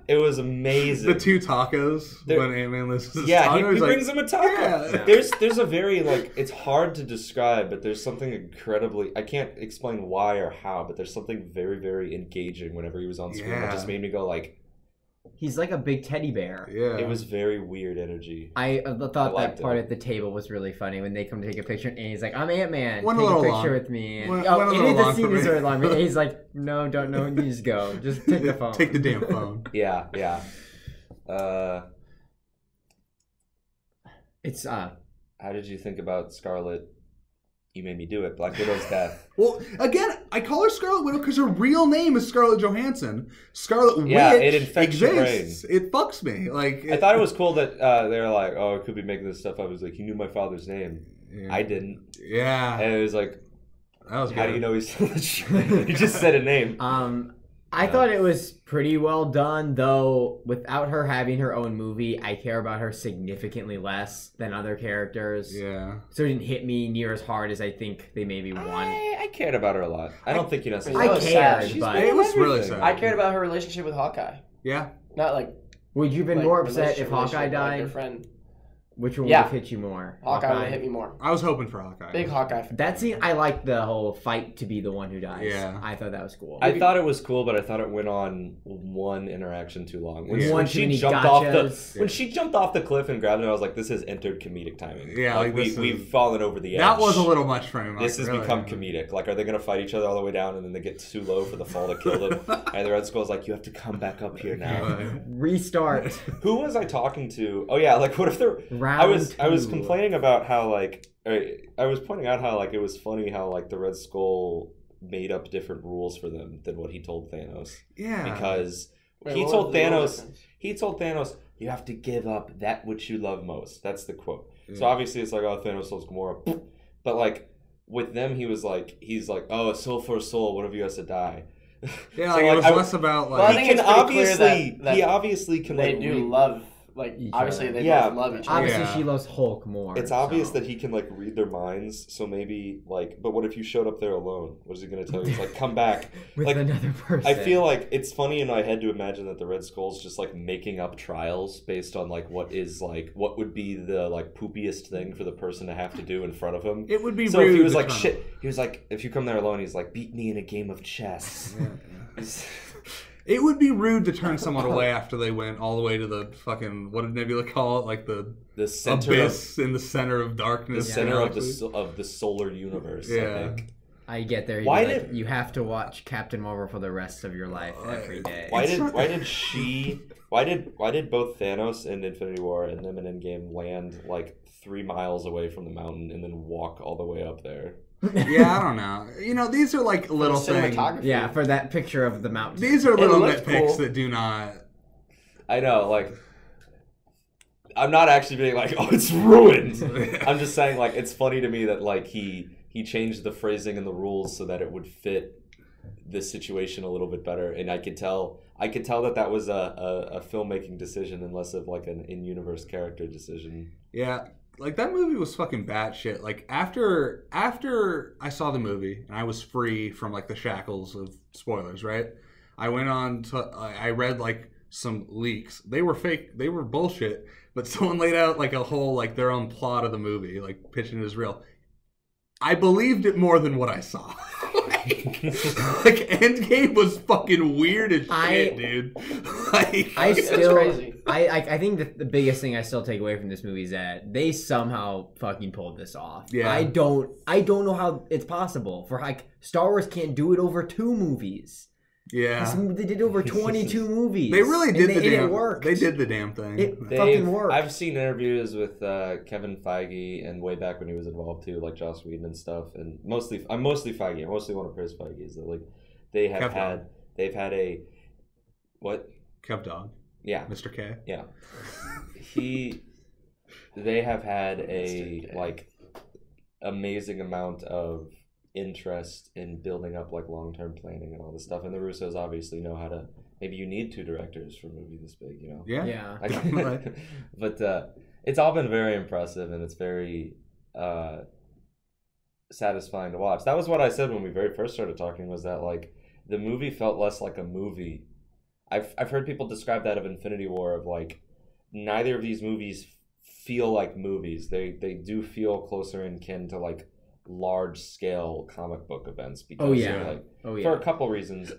It was amazing. The 2 tacos when Ant-Man loses his taco. he brings him a taco. Yeah. There's a very like, it's hard to describe, but there's something incredibly, I can't explain why or how, but there's something very, very engaging whenever he was on screen. It just made me go like, he's like a big teddy bear. Yeah, it was very weird energy. I thought that part at the table was really funny when they come to take a picture and he's like, "I'm Ant-Man, take a picture with me." And, the scene is really long. And he's like, "No, don't know. You just go. Just take the phone. Take the damn phone." Yeah. It's How did you think about Scarlet? You made me do it. Black Widow's death. Well, again, I call her Scarlet Widow because her real name is Scarlett Johansson. Scarlet Witch it infects exists. your brain. It fucks me. Like I thought it was cool that they were like, "Oh, it could be making this stuff." I was like, "He knew my father's name." Yeah. I didn't. Yeah. And it was like, that was how good. do you know he's He just said a name. I thought it was pretty well done, though without her having her own movie, I care about her significantly less than other characters. Yeah. So it didn't hit me near as hard as I think they maybe want. I cared about her a lot. I don't think you necessarily... I cared, but... It was really sad. I cared about her relationship with Hawkeye. Yeah. Not like... Would you have been more upset if Hawkeye died? Like their friend. Which one would have hit you more? Hawkeye would hit me more. I was hoping for Hawkeye. Big Hawkeye fan. That scene, I liked the whole fight to be the one who dies. Yeah. I thought that was cool. I thought it was cool, but I thought it went on one interaction too long. When she jumped off the cliff and grabbed him, I was like, this has entered comedic timing. Yeah, like we've fallen over the edge. That was a little much for me. This has become comedic. Like, are they going to fight each other all the way down and then they get too low for the fall to kill them? And the Red Skull's like, you have to come back up here now. Restart. Who was I talking to? Oh yeah, like what if they're... I was complaining about how like I was pointing out how like it was funny how like the Red Skull made up different rules for them than what he told Thanos. Yeah. Because he told Thanos, you have to give up that which you love most. That's the quote. So obviously it's like, oh, Thanos kills Gamora. But like with them, he's like, oh, a soul for a soul. One of you has to die. Yeah, so, like, it was less about like. Well, I think it's obviously that he obviously can they like do love. Like, obviously, they both love each other. Obviously, she loves Hulk more. It's obvious that he can, like, read their minds, so maybe, like... But what if you showed up there alone? What is he going to tell you? It's like, come back. With like, another person. I feel like it's funny in my head to imagine that the Red Skull's just, like, making up trials based on, like, what would be the, like, poopiest thing for the person to have to do in front of him. It would be so rude. If he was like, shit... He was like, if you come there alone, he's like, beat me in a game of chess. It would be rude to turn someone away after they went all the way to the fucking, what did Nebula call it? Like the center abyss in the center of darkness. The center of the solar universe, I think. I get there. You have to watch Captain Marvel for the rest of your life every day. Why did both Thanos and Infinity War and them in Endgame land like 3 miles away from the mountain and then walk all the way up there? Yeah, I don't know. You know, these are like little things. Yeah, for that picture of the mountain. These are little nitpicks that do not. I know, like, I'm not actually being like, oh, it's ruined. I'm just saying, like, it's funny to me that like he changed the phrasing and the rules so that it would fit this situation a little bit better, and I could tell that was a filmmaking decision and less of like an in-universe character decision. Yeah. Like, that movie was fucking batshit. Like, after I saw the movie and I was free from, like, the shackles of spoilers, right? I went on to... I read, like, some leaks. They were fake. They were bullshit. But someone laid out, like, a whole, like, their own plot of the movie, like, pitching it as real. I believed it more than what I saw. like Endgame was fucking weird as shit, dude. Like, that's crazy. I think that the biggest thing I still take away from this movie is that they somehow fucking pulled this off. Yeah. I don't know how it's possible. For like Star Wars can't do it over 2 movies. Yeah. They did over 22 movies. They really did the damn thing. They did the damn thing. It fucking worked. I've seen interviews with Kevin Feige and way back when he was involved too, like Joss Whedon and stuff. And I'm mostly Feige. I mostly want to praise Feige. Is that like they've had a what? Kev Dog. Yeah. Mr. K. Yeah. They have had a like amazing amount of interest in building up like long-term planning and all this stuff, and the Russos obviously know how to. Maybe you need 2 directors for a movie this big, you know. Yeah. But it's all been very impressive, and it's very satisfying to watch. That was what I said when we very first started talking, was that like the movie felt less like a movie. I've heard people describe that of Infinity War, of like neither of these movies feel like movies. They do feel closer in kin to like large scale comic book events, because for a couple reasons.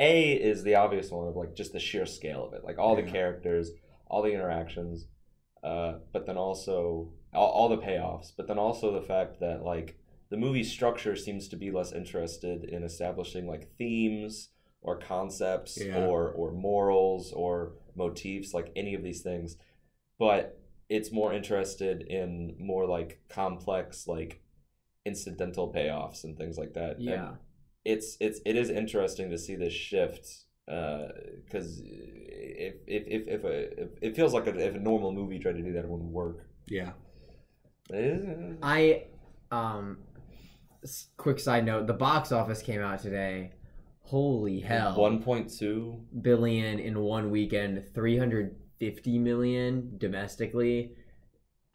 A is the obvious one of like just the sheer scale of it, like all the characters, all the interactions, but then also all the payoffs, but then also the fact that like the movie structure seems to be less interested in establishing like themes or concepts or morals or motifs, like any of these things, but it's more interested in more like complex like incidental payoffs and things like that. Yeah. And it is interesting to see this shift, because if it feels like if a normal movie tried to do that, it wouldn't work. Yeah. Quick side note: the box office came out today. Holy hell! 1.2 billion in one weekend, 350 million domestically.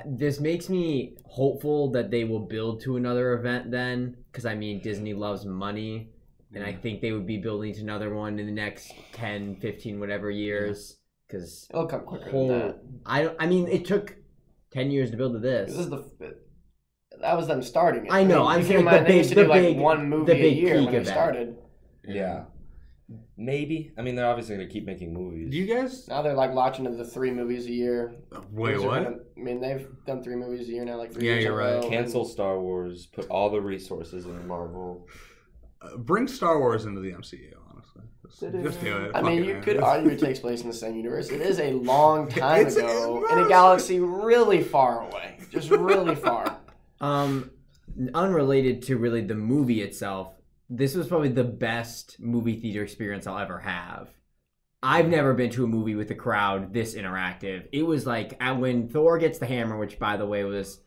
This makes me hopeful that they will build to another event then, because I mean Disney loves money, and I think they would be building to another one in the next 10, 15, whatever years. Because it'll come quicker than that. I mean, it took 10 years to build to this. That was them starting it. I know. I'm saying they used to do like one movie a year when they started. Yeah. Maybe. I mean, they're obviously going to keep making movies. Do you guys? Now they're like launching into the 3 movies a year. Wait, what? I mean, they've done 3 movies a year now, like 3 Yeah, years you're right. Cancel Star Wars. Put all the resources in Marvel. Bring Star Wars into the MCU, honestly. Just do it. I mean, you could argue it takes place in the same universe. It is a long time ago in a galaxy really far away. Just really far. Unrelated to really the movie itself, this was probably the best movie theater experience I'll ever have. I've never been to a movie with a crowd this interactive. It was like when Thor gets the hammer, which by the way was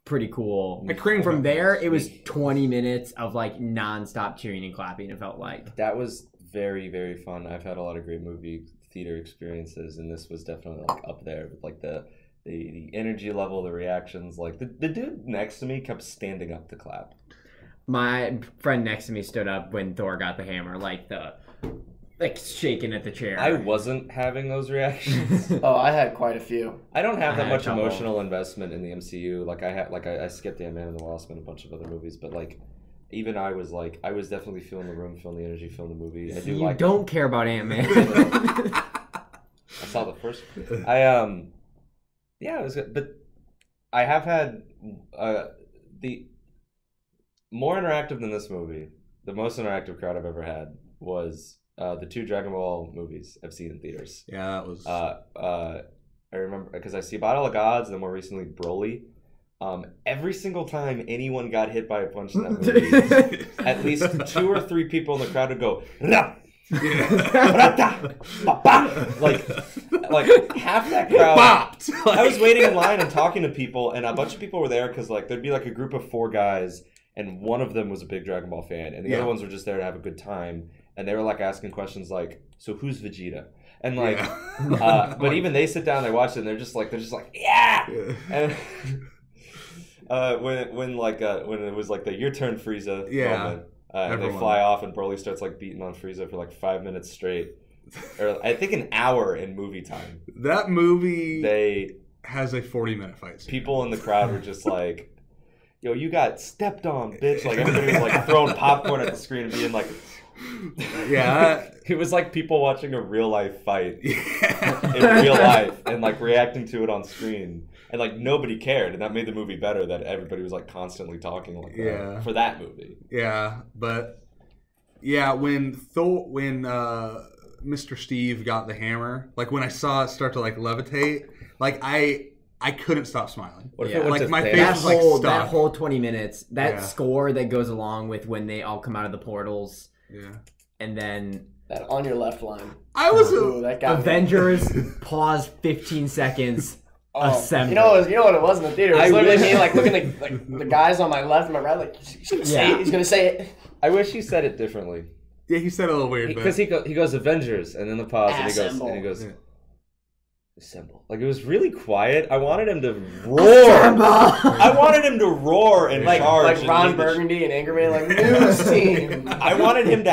pretty cool. From there, it was 20 minutes of like nonstop cheering and clapping. It felt like that was very, very fun. I've had a lot of great movie theater experiences, and this was definitely like up there with like the energy level, the reactions. Like the dude next to me kept standing up to clap. My friend next to me stood up when Thor got the hammer, like shaking at the chair. I wasn't having those reactions. Oh, I had quite a few. I don't have that much emotional investment in the MCU. Like I skipped Ant-Man and the Wasp and a bunch of other movies, but like even I was definitely feeling the room, feeling the energy, feeling the movie. You don't care about Ant-Man. I saw the first. Yeah, it was good, but I have had the more interactive than this movie. The most interactive crowd I've ever had was the 2 Dragon Ball movies I've seen in theaters. Yeah, that was. I remember because I see Battle of Gods and then more recently Broly. Every single time anyone got hit by a punch in that movie, at least 2 or 3 people in the crowd would go. like half that crowd. I was waiting in line and talking to people, and a bunch of people were there because like there'd be like a group of 4 guys, and one of them was a big Dragon Ball fan, and the other ones were just there to have a good time, and they were like asking questions like, "So who's Vegeta?" And like, but even they sit down, they watch it, and they're just like, yeah. And when it was like the your turn Frieza moment. They fly off and Broly starts like beating on Frieza for like 5 minutes straight, or I think an hour in movie time. That movie has a 40-minute fight scene. People in the crowd were just like, "Yo, you got stepped on, bitch!" Like everybody was like throwing popcorn at the screen and being like, "Yeah." It was like people watching a real life fight in real life and like reacting to it on screen. And like nobody cared, and that made the movie better. That everybody was like constantly talking like that for that movie. Yeah, but when Mr. Steve got the hammer, like when I saw it start to like levitate, like I couldn't stop smiling. Like my face was like stuck. That whole 20 minutes, that score that goes along with when they all come out of the portals. Yeah, and then that on your left line. I was that got Avengers. Pause 15 seconds. Assemble. You know what it was in the theater? It was literally me like looking at like the guys on my left and my right, like he's gonna say it. I wish he said it differently. Yeah, he said it a little weird because he goes Avengers and then the pause and he goes assemble. Like it was really quiet. I wanted him to roar. I wanted him to roar and charge. Like Ron Burgundy and Anchorman, like news team. I wanted him to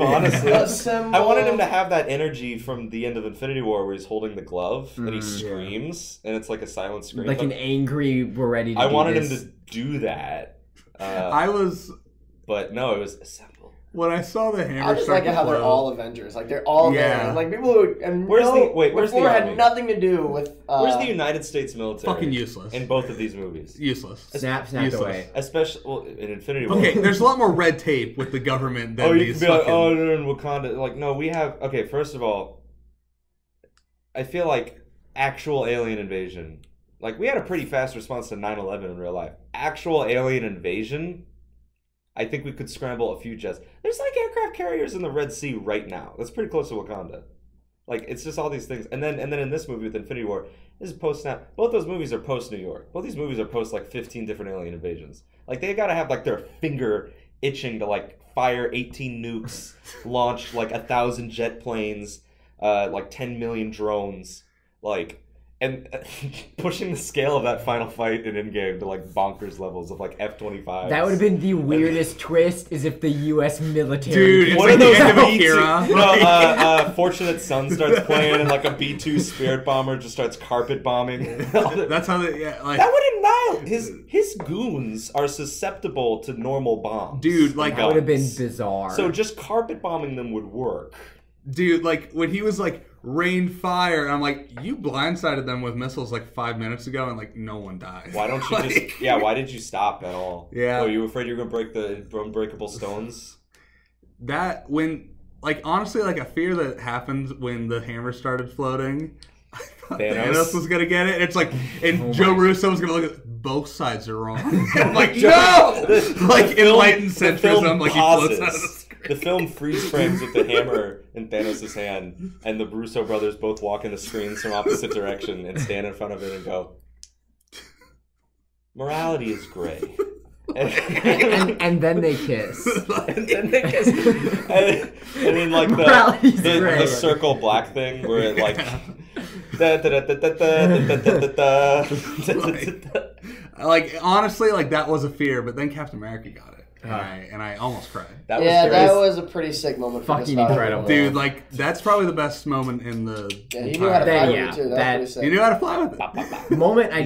honestly. Assemble. I wanted him to have that energy from the end of Infinity War where he's holding the glove and he screams and it's like a silent scream. Like an angry, we're ready to I wanted him to do that. But no, it was assemble. When I saw the hammer, I just like how they're all Avengers. Like they're all there. Like people who had nothing to do with. Where's the United States military? Fucking useless in both of these movies. Useless. Snap away. Especially in Infinity War. Okay, there's a lot more red tape with the government than you can be like, they're in Wakanda. Like, no, we have. Okay, first of all, I feel like actual alien invasion. Like we had a pretty fast response to 9/11 in real life. Actual alien invasion. I think we could scramble a few jets. There's like aircraft carriers in the Red Sea right now. That's pretty close to Wakanda. Like it's just all these things. And then in this movie with Infinity War, this is post snap. Both those movies are post New York. Both these movies are post like 15 different alien invasions. Like they gotta have like their finger itching to like fire 18 nukes, launch like 1,000 jet planes, like 10 million drones, like. And pushing the scale of that final fight in Endgame to like bonkers levels of like F-25. That would have been the weirdest twist, is if the U.S. military. Dude, one of those B2. Fortunate Son starts playing, and like a B-2 Spirit bomber just starts carpet bombing. That's how they. Yeah, like that would annihilate his goons are susceptible to normal bombs. Dude, like that would have been bizarre. So just carpet bombing them would work. Dude, like when he was like rain fire, and I'm like, you blindsided them with missiles like 5 minutes ago, and like no one died. Why don't you just? Yeah, why did you stop at all? Yeah, were you afraid you were gonna break the unbreakable stones? That when like honestly, like a fear that happened when the hammer started floating. Thanos was gonna get it. It's like, and Joe Russo was gonna look at both sides are wrong. I'm like, no, like enlightened centrism, like he floats out of the screen. The film freeze frames with the hammer in Thanos' hand, and the Russo brothers both walk in the screens from opposite direction and stand in front of it and go, morality is gray. And then they kiss. And then like the circle black thing where it like like honestly, like that was a fear, but then Captain America got it. And I almost cried. That was a pretty sick moment. Fucking incredible, dude. Like that's probably the best moment in the. Yeah, he knew how to fly with it too. That was pretty sick. He knew how to fly with it. Moment I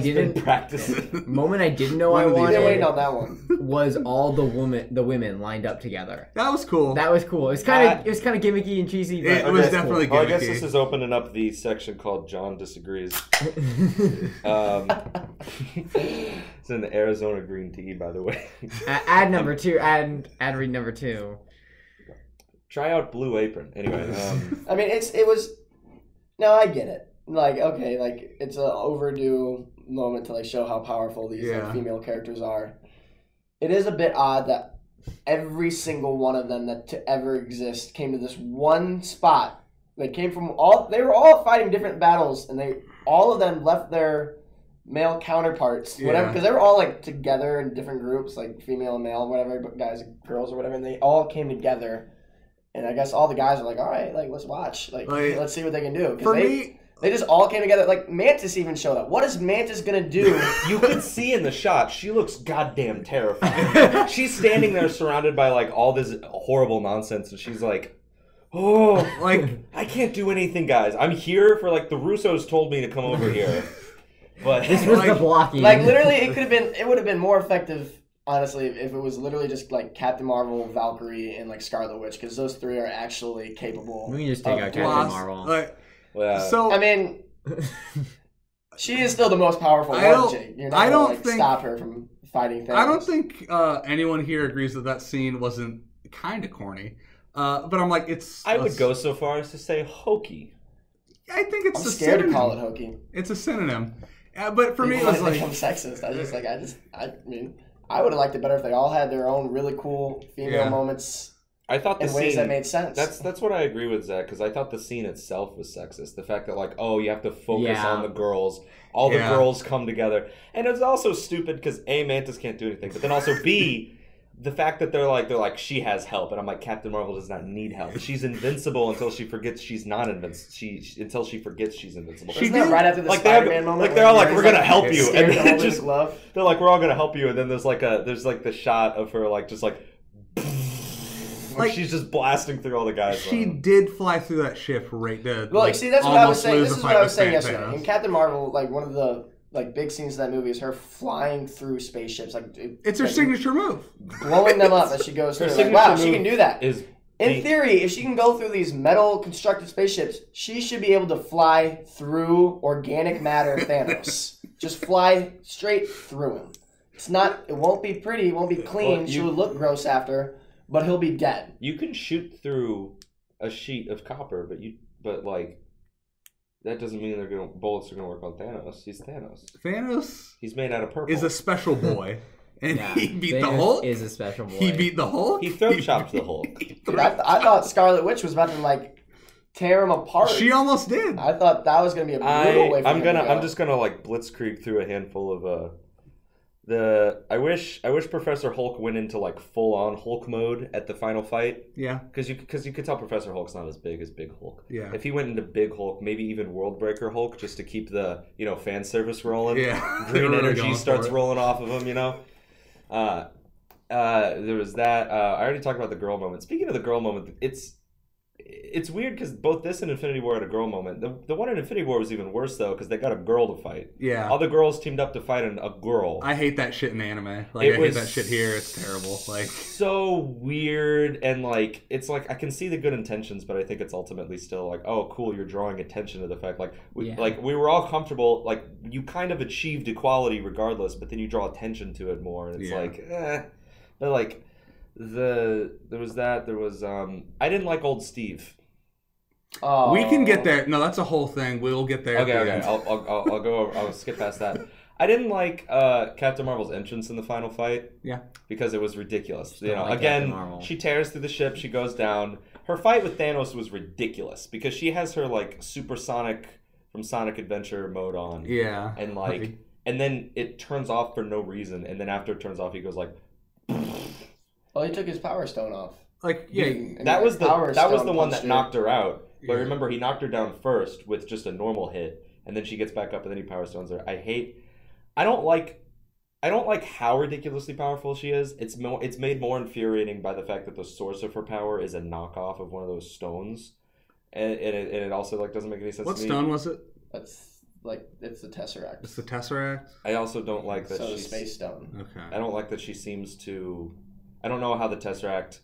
didn't know I wanted. Waiting on that one. Was all the women lined up together. That was cool. It was kind of gimmicky and cheesy. But it was definitely cool. gimmicky. Well, I guess this is opening up the section called John Disagrees. It's in the Arizona green tea, by the way. Ad number 2. Ad read number 2. Try out Blue Apron. Anyway, I mean, it was. No, I get it. Like, okay, like it's an overdue moment to like show how powerful these like, female characters are. It is a bit odd that every single one of them that to ever exist came to this one spot. They came from they were all fighting different battles, and all of them left their male counterparts, whatever, because they were all like together in different groups, like female and male, whatever, but guys and girls or whatever, and they all came together. And I guess all the guys are like, all right, like let's watch, like let's see what they can do. For me. They just all came together. Like, Mantis even showed up. What is Mantis going to do? You can see in the shot, she looks goddamn terrifying. She's standing there surrounded by, like, all this horrible nonsense, and she's like, oh, like, I can't do anything, guys. I'm here for, like, the Russos told me to come over here. But this was the blocking. Like, literally, it would have been more effective, honestly, if it was literally just, like, Captain Marvel, Valkyrie, and, like, Scarlet Witch, because those three are actually capable. We can just take out Captain Marvel. Yeah. So I mean, she is still the most powerful one, Jake. You're not gonna stop her from fighting Thanos. I don't think anyone here agrees that scene wasn't kind of corny. But I'm like, I would go so far as to say hokey. I think it's I'm scared to call it hokey. It's a synonym. But for me, it was like become sexist. I mean, I would have liked it better if they all had their own really cool female moments. I thought the in ways that made sense. That's what I agree with Zach, because I thought the scene itself was sexist. The fact that like, oh, you have to focus on the girls. All the girls come together, and it's also stupid because A, Mantis can't do anything, but then also B, the fact that they're like she has help, and I'm like, Captain Marvel does not need help. She's invincible until she forgets she's not invincible. Until she forgets she's invincible. Isn't that right after the Spider-Man moment? Like they're all like, we're gonna help you, and then they're like, we're all gonna help you, and then there's like the shot of her like just like. Like she's just blasting through all the guys. She did fly through that ship right there. Well, see, that's what I was saying. This is what I was saying yesterday. In Captain Marvel, like one of the like big scenes of that movie is her flying through spaceships. Like it's her signature move, blowing them up as she goes through. Like, wow, she can do that. In theory, if she can go through these metal constructed spaceships, she should be able to fly through organic matter Thanos. Just fly straight through him. It's not. It won't be pretty. It won't be clean. Well, she would look gross after. But he'll be dead. You can shoot through a sheet of copper, but like that doesn't mean bullets are gonna work on Thanos. He's Thanos. He's made out of purple. Is a special boy, and he beat the Hulk. Is a special boy. He beat the Hulk. He throat chopped the Hulk. Dude, I thought Scarlet Witch was about to like tear him apart. She almost did. I thought that was gonna be a brutal way for him to go. I'm just gonna like blitzkrieg through a handful of I wish Professor Hulk went into like full on Hulk mode at the final fight. Yeah, because you could tell Professor Hulk's not as big as Big Hulk. Yeah, if he went into Big Hulk, maybe even World Breaker Hulk, just to keep the fan service rolling. Yeah, green energy starts rolling off of him. There was that. I already talked about the girl moment. Speaking of the girl moment, it's weird because both this and Infinity War had a girl moment. The one in Infinity War was even worse though because they got a girl to fight. Yeah, all the girls teamed up to fight a girl. I hate that shit in anime. Like I hate that shit here. It's terrible. Like so weird and like it's like I can see the good intentions, but I think it's ultimately still like, oh cool, you're drawing attention to the fact like we were all comfortable. Like you kind of achieved equality regardless, but then you draw attention to it more, and it's like, but like. There was I didn't like old Steve. We can get there. No, that's a whole thing. We'll get there. Okay. I'll go over. I'll skip past that. I didn't like Captain Marvel's entrance in the final fight. Yeah. Because it was ridiculous. You know, like again, she tears through the ship, she goes down. Her fight with Thanos was ridiculous because she has her like supersonic from Sonic Adventure mode on. Yeah. And like and then it turns off for no reason, and then after it turns off he goes like Well, he took his power stone off. Like yeah, that was the one that knocked her out. But Yeah. remember, he knocked her down first with just a normal hit, and then she gets back up, and then he power stones her. I don't like how ridiculously powerful she is. It's made more infuriating by the fact that the source of her power is a knockoff of one of those stones, and it also like doesn't make any sense. What to me. stone was it? That's like it's the Tesseract. It's the Tesseract. I also don't like that So the she's space stone. Okay. I don't like that she seems to. I don't know how the Tesseract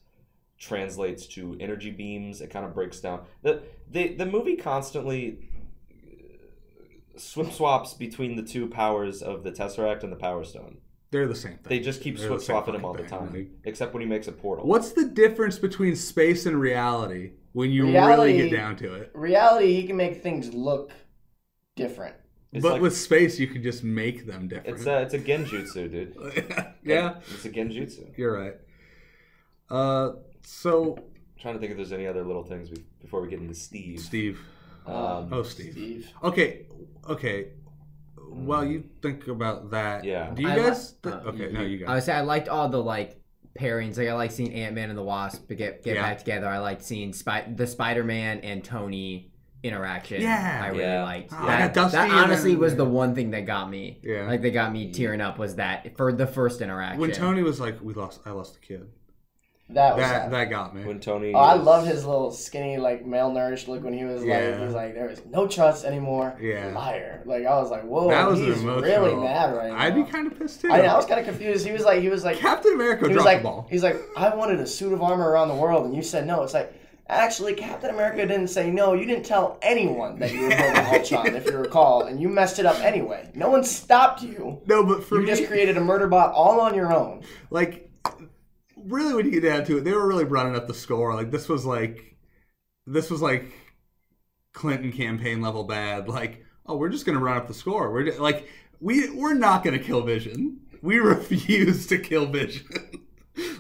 translates to energy beams. It kind of breaks down. The movie constantly swaps between the two powers of the Tesseract and the Power Stone. They're the same thing. They just keep They're the same swapping them all the fucking time, thing. except when he makes a portal. What's the difference between space and reality when you Reality- really get down to it? Reality, he can make things look different. It's But like- with space, you can just make them different. It's a genjutsu, dude. Yeah, It's a genjutsu. you're right. So I'm trying to think if there's any other little things before we get into Steve. Steve. Steve. Steve. Okay. While you think about that, Yeah. Do you guys? Okay, no, you I guys. would say I liked all the like pairings. Like I like seeing Ant-Man and the Wasp get back together. I liked seeing the Spider-Man and Tony interaction. Yeah. I really Yeah. liked Oh, that. Dusty That and honestly then- was the one thing that got me. Yeah. Like they got me tearing up was that for the first interaction. When Tony was like, I lost the kid. That was That got me. When Tony. Oh, I loved his little skinny, like malnourished look when he was like, there is no trust anymore. Yeah. Liar. Like I was like, whoa, That was he's emotional. really mad right now. I'd be kind of pissed too. I was kind of confused. He was like, Captain America he was dropped like, the ball. he's like, I wanted a suit of armor around the world, and you said no. It's like, actually, Captain America didn't say no. You didn't tell anyone that you were building Ultron, if you recall, and you messed it up anyway. No one stopped you. No, but for You me, just created a murder bot all on your own. like, really, when you get down to it, they were really running up the score. Like, this was like Clinton campaign level bad. Like, oh, we're just gonna run up the score. We're not gonna kill Vision. We refuse to kill Vision.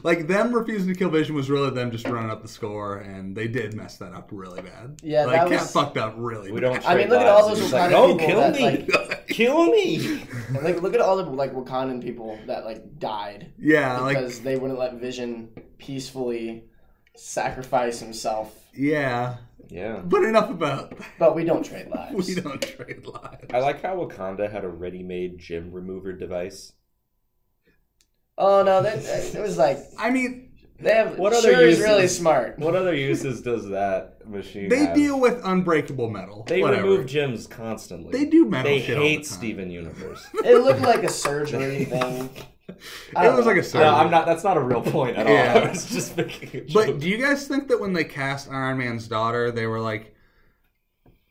Like, them refusing to kill Vision was really them just running up the score, and they did mess that up really bad. Yeah, like, that Cap was- fucked up really We bad. don't. I mean, trade look at all lives. those He's like, Wakanda no, people kill that, me, kill me. And like, look at all the like Wakandan people that like died Yeah, because they wouldn't let Vision peacefully sacrifice himself. yeah. Yeah. But enough about that. But we don't trade lives. We don't trade lives. I like how Wakanda had a ready-made gym remover device. Oh no, it was like I mean, they have. What other Shuri's uses? really smart. What other uses does that machine they have? deal with unbreakable metal. They Whatever. remove gyms constantly. They do metal They shit all the hate time. Steven Universe. It looked like a surgery thing. It was like a surgery. No, I'm not. That's not a real point at all. Yeah. I was just making a joke. But do you guys think that when they cast Iron Man's daughter, they were like,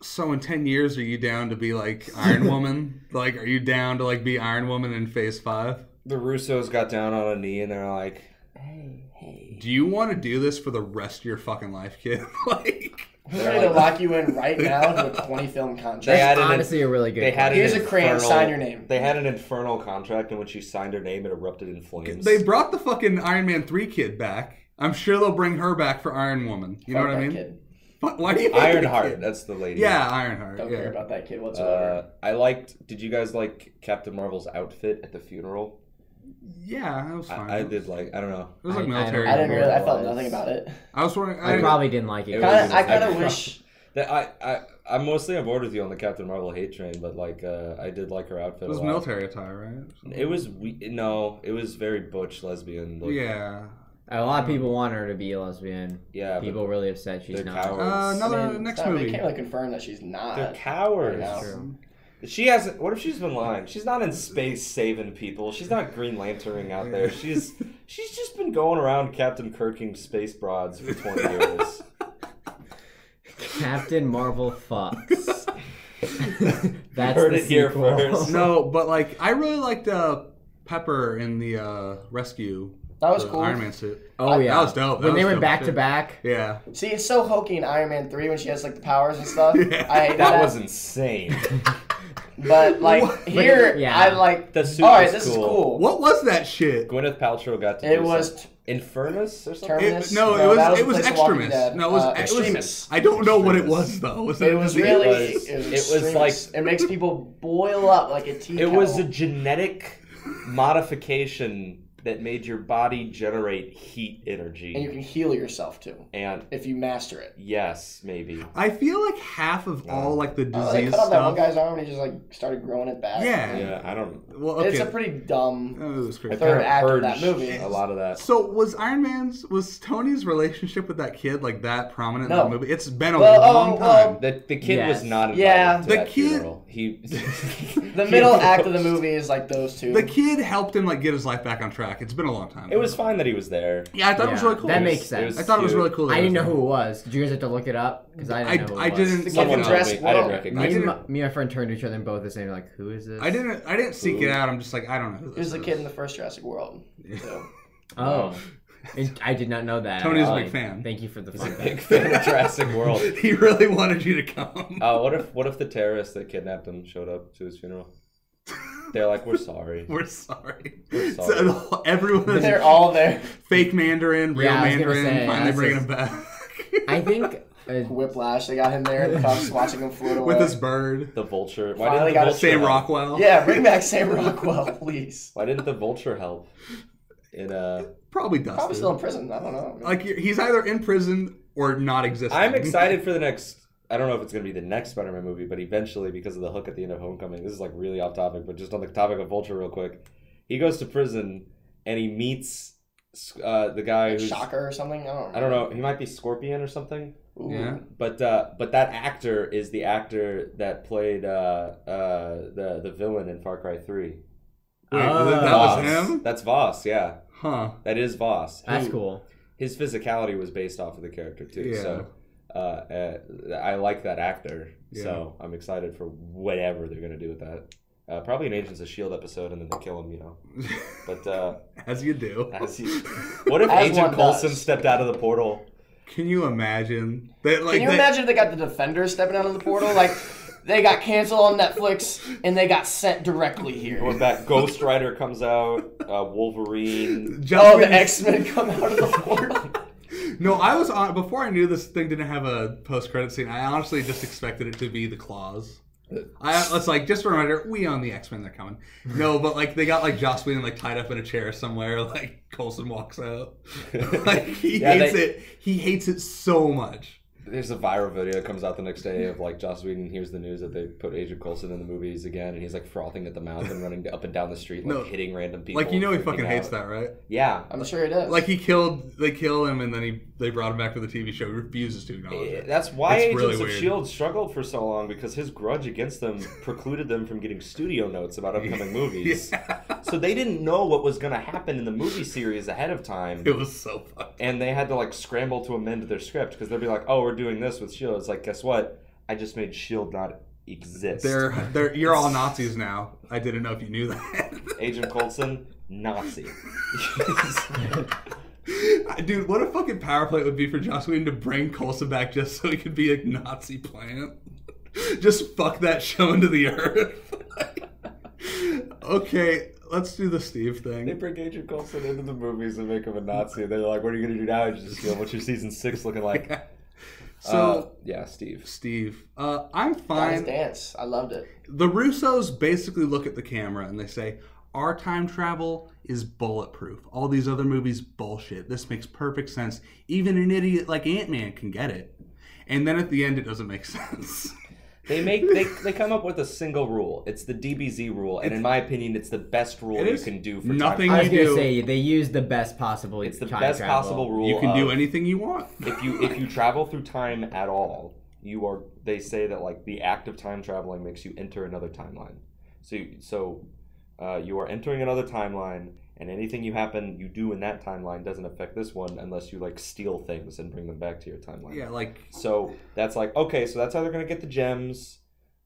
so in 10 years, are you down to be like Iron Woman? Like, are you down to like be Iron Woman in Phase 5? The Russos got down on a knee and they're like, Hey. Do you want to do this for the rest of your fucking life, kid? Like, We're ready to lock you in right now to a 20-film They contract. had That's an- honestly a really good. they had Here's an a crayon, infernal- sign your name. They had an infernal contract in which she signed her name. It erupted in flames. they brought the fucking Iron Man 3 kid back. I'm sure they'll bring her back for Iron Woman. You know Fuck what I that mean? Kid. Why do you hate the Ironheart. kid? That's the lady. Yeah, Ironheart. Don't yeah. care about that kid whatsoever. I liked. Did you guys like Captain Marvel's outfit at the funeral? Yeah, that was fine. I did like. I don't know. It was like I military. I didn't know really. I it felt was. nothing about it. I was wondering. I probably didn't like it. It Kinda, was- I kind of I- wish. That I'm mostly on board with you on the Captain Marvel hate train, but like I did like her outfit. It was a lot. military attire, right? It was no, it was very butch lesbian. Like, Yeah. A lot of people want her to be a lesbian. yeah. People are really upset she's they're not. cowards. Next They movie. can't really confirm that she's not. They're cowards. Right now. True. She hasn't. What if she's been lying? She's not in space saving people. She's not Green Lanterning out there. She's just been going around Captain Kirking space broads for 20 years. Captain Marvel fucks. That's Heard the it here sequel. first. No, but like I really liked Pepper in the rescue. That was the cool. Iron Man suit. Oh yeah, That was dope. When That they was went dope back shit. to back. Yeah. See, it's so hokey in Iron Man 3 when she has like the powers and stuff. Yeah. I hate That was insane. But like here, I like the suit. All right, this is cool. What was that shit? Gwyneth Paltrow got to. It was Infernus or something. Terminus? No, it was Extremis. No, it was Extremis. I don't know what it was though. It was like it makes people boil up like a tea. It was a genetic modification that made your body generate heat energy. And you can heal yourself too. And if you master it. Yes, maybe. I feel like half of all like the disease they cut stuff. off that one guy's arm and he just like started growing it back. Yeah, I don't. Well, okay. It's a pretty dumb third act of that movie. A lot of that. So was Tony's relationship with that kid like that prominent in that movie? It's been a long time. The kid was not invited to that funeral. The middle act of the movie is like those two. The kid helped him like get his life back on track. It's been a long time. It was fine that he was there. Yeah, I thought it was really cool. That makes sense. I thought it was really cool. I didn't know who it was. Did you guys have to look it up? Because I didn't know who it was. didn't. Someone dressed. I didn't recognize me and my friend turned to each other and both the same. Like, who is this? I didn't seek it out. I'm just like, I don't know who this is. He was the kid in the first Jurassic World. So. Oh. I did not know that. Tony's a big fan. Thank you for the fun. Big fan of Jurassic World. He really wanted you to come. What if the terrorists that kidnapped him showed up to his funeral? They're like, we're sorry. We're sorry. So everyone. They're all there. Fake Mandarin, real Mandarin. Finally bringing him back. I think. Whiplash, they got him there, and the cops watching him float away. With his bird. The vulture. Why didn't the vulture Sam Rockwell? Yeah, bring back Sam Rockwell, please. Why didn't the vulture help? Probably Dustin. Probably still in prison. I don't know. Like, he's either in prison or not existing. I'm excited for the next... I don't know if it's going to be the next Spider-Man movie, but eventually, because of the hook at the end of Homecoming, this is like really off topic, but just on the topic of Vulture real quick. He goes to prison, and he meets the guy who's... Shocker or something? I don't know. He might be Scorpion or something. Ooh. Yeah. But that actor is the actor that played the villain in Far Cry 3. Wait, that was him? That's Voss, yeah. Huh. That is Voss. That's cool. His physicality was based off of the character, too. Yeah. So I like that actor. Yeah. So I'm excited for whatever they're going to do with that. Probably an Agents of S.H.I.E.L.D. episode, and then they kill him, you know. But as you do. What if Agent Coulson stepped out of the portal? Can you imagine? Can you imagine if they got the Defenders stepping out of the portal? Like, they got canceled on Netflix, and they got sent directly here. Going back, Ghost Rider comes out, Wolverine. The X-Men come out of the portal. No, I was on... Before I knew this thing didn't have a post-credit scene, I honestly just expected it to be the Claws. It's like, just a reminder, we own the X-Men, they're coming. No, but like, they got like Joss Whedon like tied up in a chair somewhere, like Coulson walks out. Like, he hates it. He hates it so much. There's a viral video that comes out the next day of like Joss Whedon hears the news that they put Agent Coulson in the movies again, and he's like frothing at the mouth and running up and down the street, like hitting random people. Like, you know, he fucking hates that, right? Yeah, I'm sure he does. Like, they kill him, and then they brought him back to the TV show. He refuses to acknowledge it. That's why Agents of S.H.I.E.L.D. struggled for so long, because his grudge against them precluded them from getting studio notes about upcoming movies. Yeah. So they didn't know what was going to happen in the movie series ahead of time. It was so fun. And they had to like scramble to amend their script, because they'd be like, "Oh, we're doing this with S.H.I.E.L.D." It's like, guess what? I just made S.H.I.E.L.D. not exist. You're all Nazis now. I didn't know if you knew that. Agent Coulson, Nazi. Dude, what a fucking power play it would be for Joss Whedon to bring Coulson back just so he could be a Nazi plant. Just fuck that show into the earth. Okay, let's do the Steve thing. They bring Agent Coulson into the movies and make him a Nazi, and they're like, "What are you gonna do now?" Just what's your season 6 looking like? Yeah. So Steve. That I'm fine. was dance. I loved it. The Russos basically look at the camera and they say, "Our time travel is bulletproof. All these other movies, bullshit. This makes perfect sense. Even an idiot like Ant-Man can get it." And then at the end, it doesn't make sense. They come up with a single rule. It's the DBZ rule, and in my opinion, it's the best rule you can do for nothing. Time I was gonna say they use the best possible. It's the best possible rule. You can do anything you want. If you travel through time at all, They say that like the act of time traveling makes you enter another timeline. So you are entering another timeline, and anything you do in that timeline doesn't affect this one unless you like steal things and bring them back to your timeline. Yeah, like so that's like okay, so that's how they're gonna get the gems.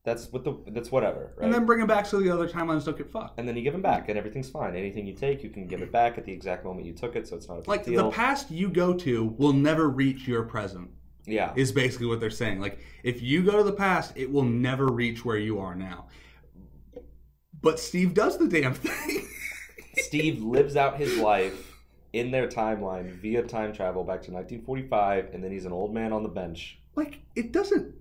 That's whatever, right? And then bring them back so the other timelines don't get fucked. And then you give them back, and everything's fine. Anything you take, you can give it back at the exact moment you took it, so it's not a big deal. The past you go to will never reach your present. Yeah, is basically what they're saying. Like if you go to the past, it will never reach where you are now. But Steve does the damn thing. Steve lives out his life in their timeline via time travel back to 1945, and then he's an old man on the bench. Like, it doesn't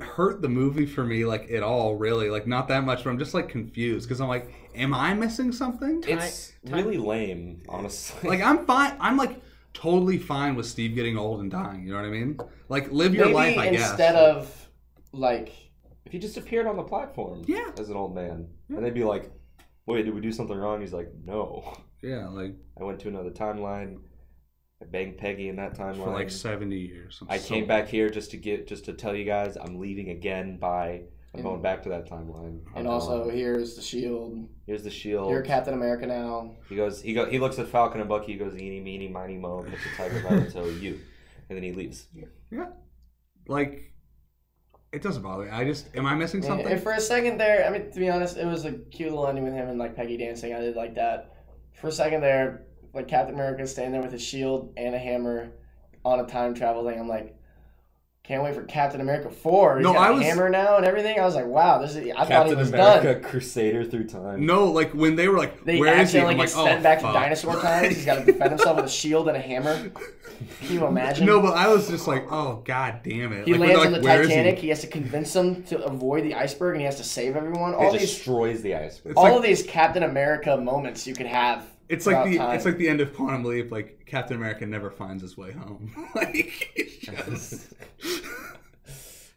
hurt the movie for me, like, at all, really. Like, not that much, but I'm just, like, confused. Because I'm like, am I missing something? It's really lame, honestly. Like, I'm fine. I'm, like, totally fine with Steve getting old and dying. You know what I mean? Like, live your life, I guess. Instead of, like... If he just appeared on the platform as an old man. Yeah. And they'd be like, wait, did we do something wrong? He's like, no. Yeah, like... I went to another timeline. I banged Peggy in that timeline. For like 70 years. I came back here just to tell you guys I'm leaving again I'm going back to that timeline. And also, here's the shield. Here's the shield. You're Captain America now. He looks at Falcon and Bucky, he goes, eeny, meeny, miny, mo, puts a tiger by the toe, you. And then he leaves. Yeah. Like... It doesn't bother me. Am I missing something? And for a second there, I mean, to be honest, it was a cute little ending with him and like Peggy dancing. I did like that. For a second there, like Captain America standing there with his shield and a hammer on a time travel thing. I'm like, can't wait for Captain America 4. He's got a hammer now and everything. I was like, wow, I thought he was done. Captain America Crusader through time. No, like when they were like, where is he? They accidentally get sent back to dinosaur times. He's got to defend himself with a shield and a hammer. Can you imagine? No, but I was just like, oh, god damn it. He lands on the Titanic. He has to convince them to avoid the iceberg, and he has to save everyone. He destroys the iceberg. All of these Captain America moments you could have. It's like the end of Quantum Leap. Like Captain America never finds his way home. Like it's just...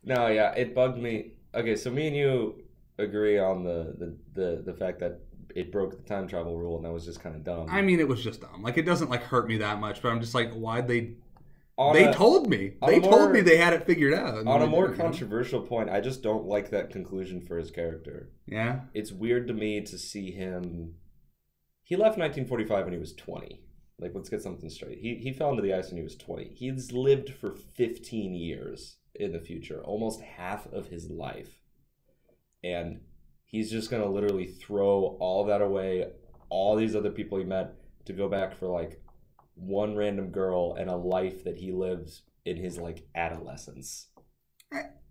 No, yeah, it bugged me. Okay, so me and you agree on the fact that it broke the time travel rule, and that was just kind of dumb. I mean, it was just dumb. Like, it doesn't like hurt me that much, but I'm just like, why'd they? They told me they had it figured out. On a more controversial point, I just don't like that conclusion for his character. Yeah, it's weird to me to see him. He left 1945 when he was 20. Like, let's get something straight. He fell into the ice when he was 20. He's lived for 15 years in the future, almost half of his life, and he's just gonna literally throw all that away, all these other people he met, to go back for like one random girl and a life that he lives in his like adolescence.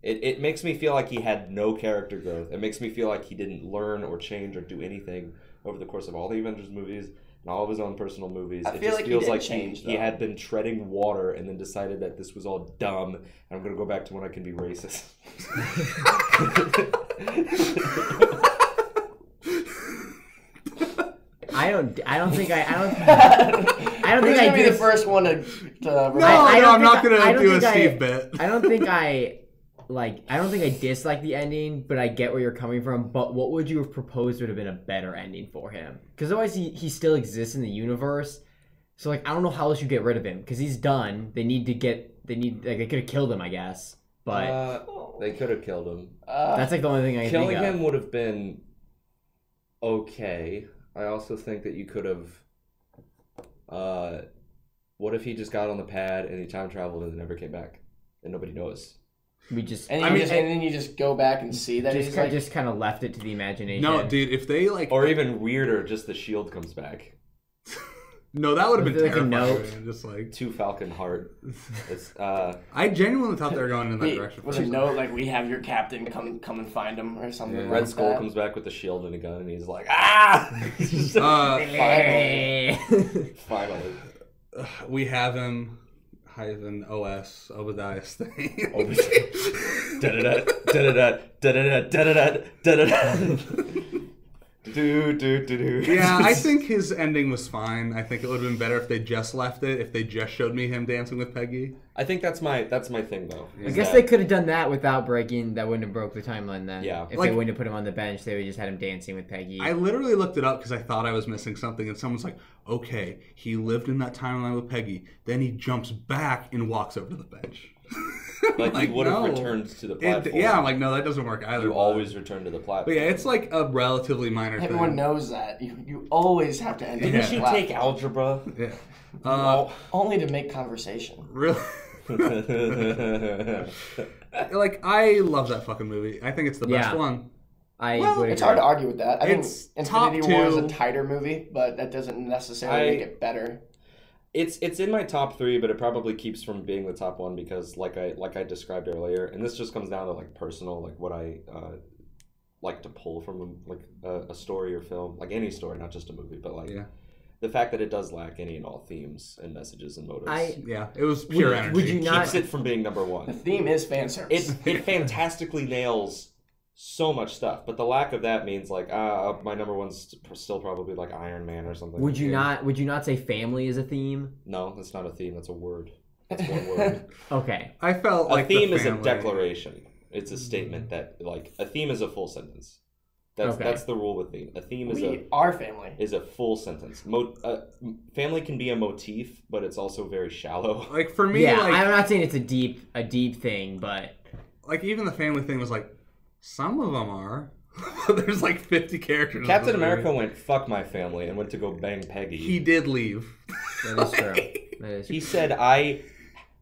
It makes me feel like he had no character growth. It makes me feel like he didn't learn or change or do anything over the course of all the Avengers movies and all of his own personal movies. It just feels like he had been treading water and then decided that this was all dumb and I'm going to go back to when I can be racist. I don't think I think I be the first one to I'm not gonna do a Steve bit. I don't think I dislike the ending, but I get where you're coming from. But what would you have proposed would have been a better ending for him? Because otherwise he still exists in the universe. So like I don't know how else you get rid of him because he's done. They could have killed him, I guess. But they could have killed him. That's like the only thing I can think of. Killing him would have been okay. I also think that you could have. What if he just got on the pad and he time traveled and never came back, and nobody knows? We just. And then you just go back and see that he's just kind of left it to the imagination. No, dude. If they like, or even weirder, just the shield comes back. No, that would have been like terrifying. Just like to Falcon Heart. It's, I genuinely thought they were going in that direction. With a note like, "We have your captain. Come and find him," or something. Yeah. Red Skull comes back with the shield and a gun, and he's like, "Ah!" Finally, we have him. Hyphen OS Obadiah's thing. Yeah, I think his ending was fine. I think it would have been better if they just left it, if they just showed me him dancing with Peggy. I think that's my thing though. I guess they could have done that without breaking. That wouldn't have broke the timeline then. Yeah. If they wouldn't have put him on the bench, they would have just had him dancing with Peggy. I literally looked it up because I thought I was missing something, and someone's like, "Okay, he lived in that timeline with Peggy. Then he jumps back and walks over to the bench." Like he would have returned to the platform. Yeah, I'm like, no, that doesn't work either. You always return to the platform. But yeah, it's like a relatively minor thing. Everyone knows that. You always have to enter the platform. Didn't you take algebra? Yeah. Only to make conversation. Really? Like, I love that fucking movie. I think it's the best one. It's hard to argue with that. I think Infinity War is a tighter movie, but that doesn't necessarily make it better. It's in my top 3, but it probably keeps from being the top 1 because, like I described earlier, and this just comes down to like personal, like what I like to pull from a story or film, like any story, not just a movie, but like the fact that it does lack any and all themes and messages and motives. It was pure energy. Would you not keeps it from being number one. The theme is fan service. It fantastically nails so much stuff, but the lack of that means like my number one's still probably like Iron Man or something. Would you not say family is a theme? No, that's not a theme. That's a word. That's one word. Okay. I felt like a theme is a declaration. It's a statement that like a theme is a full sentence. That's the rule with theme. A theme our family is a full sentence. Family can be a motif, but it's also very shallow. Like for me, I'm not saying it's a deep thing, but like even the family thing was like some of them are. There's like 50 characters. Captain America went fuck my family and went to go bang Peggy. He did leave. That is true. He said, "I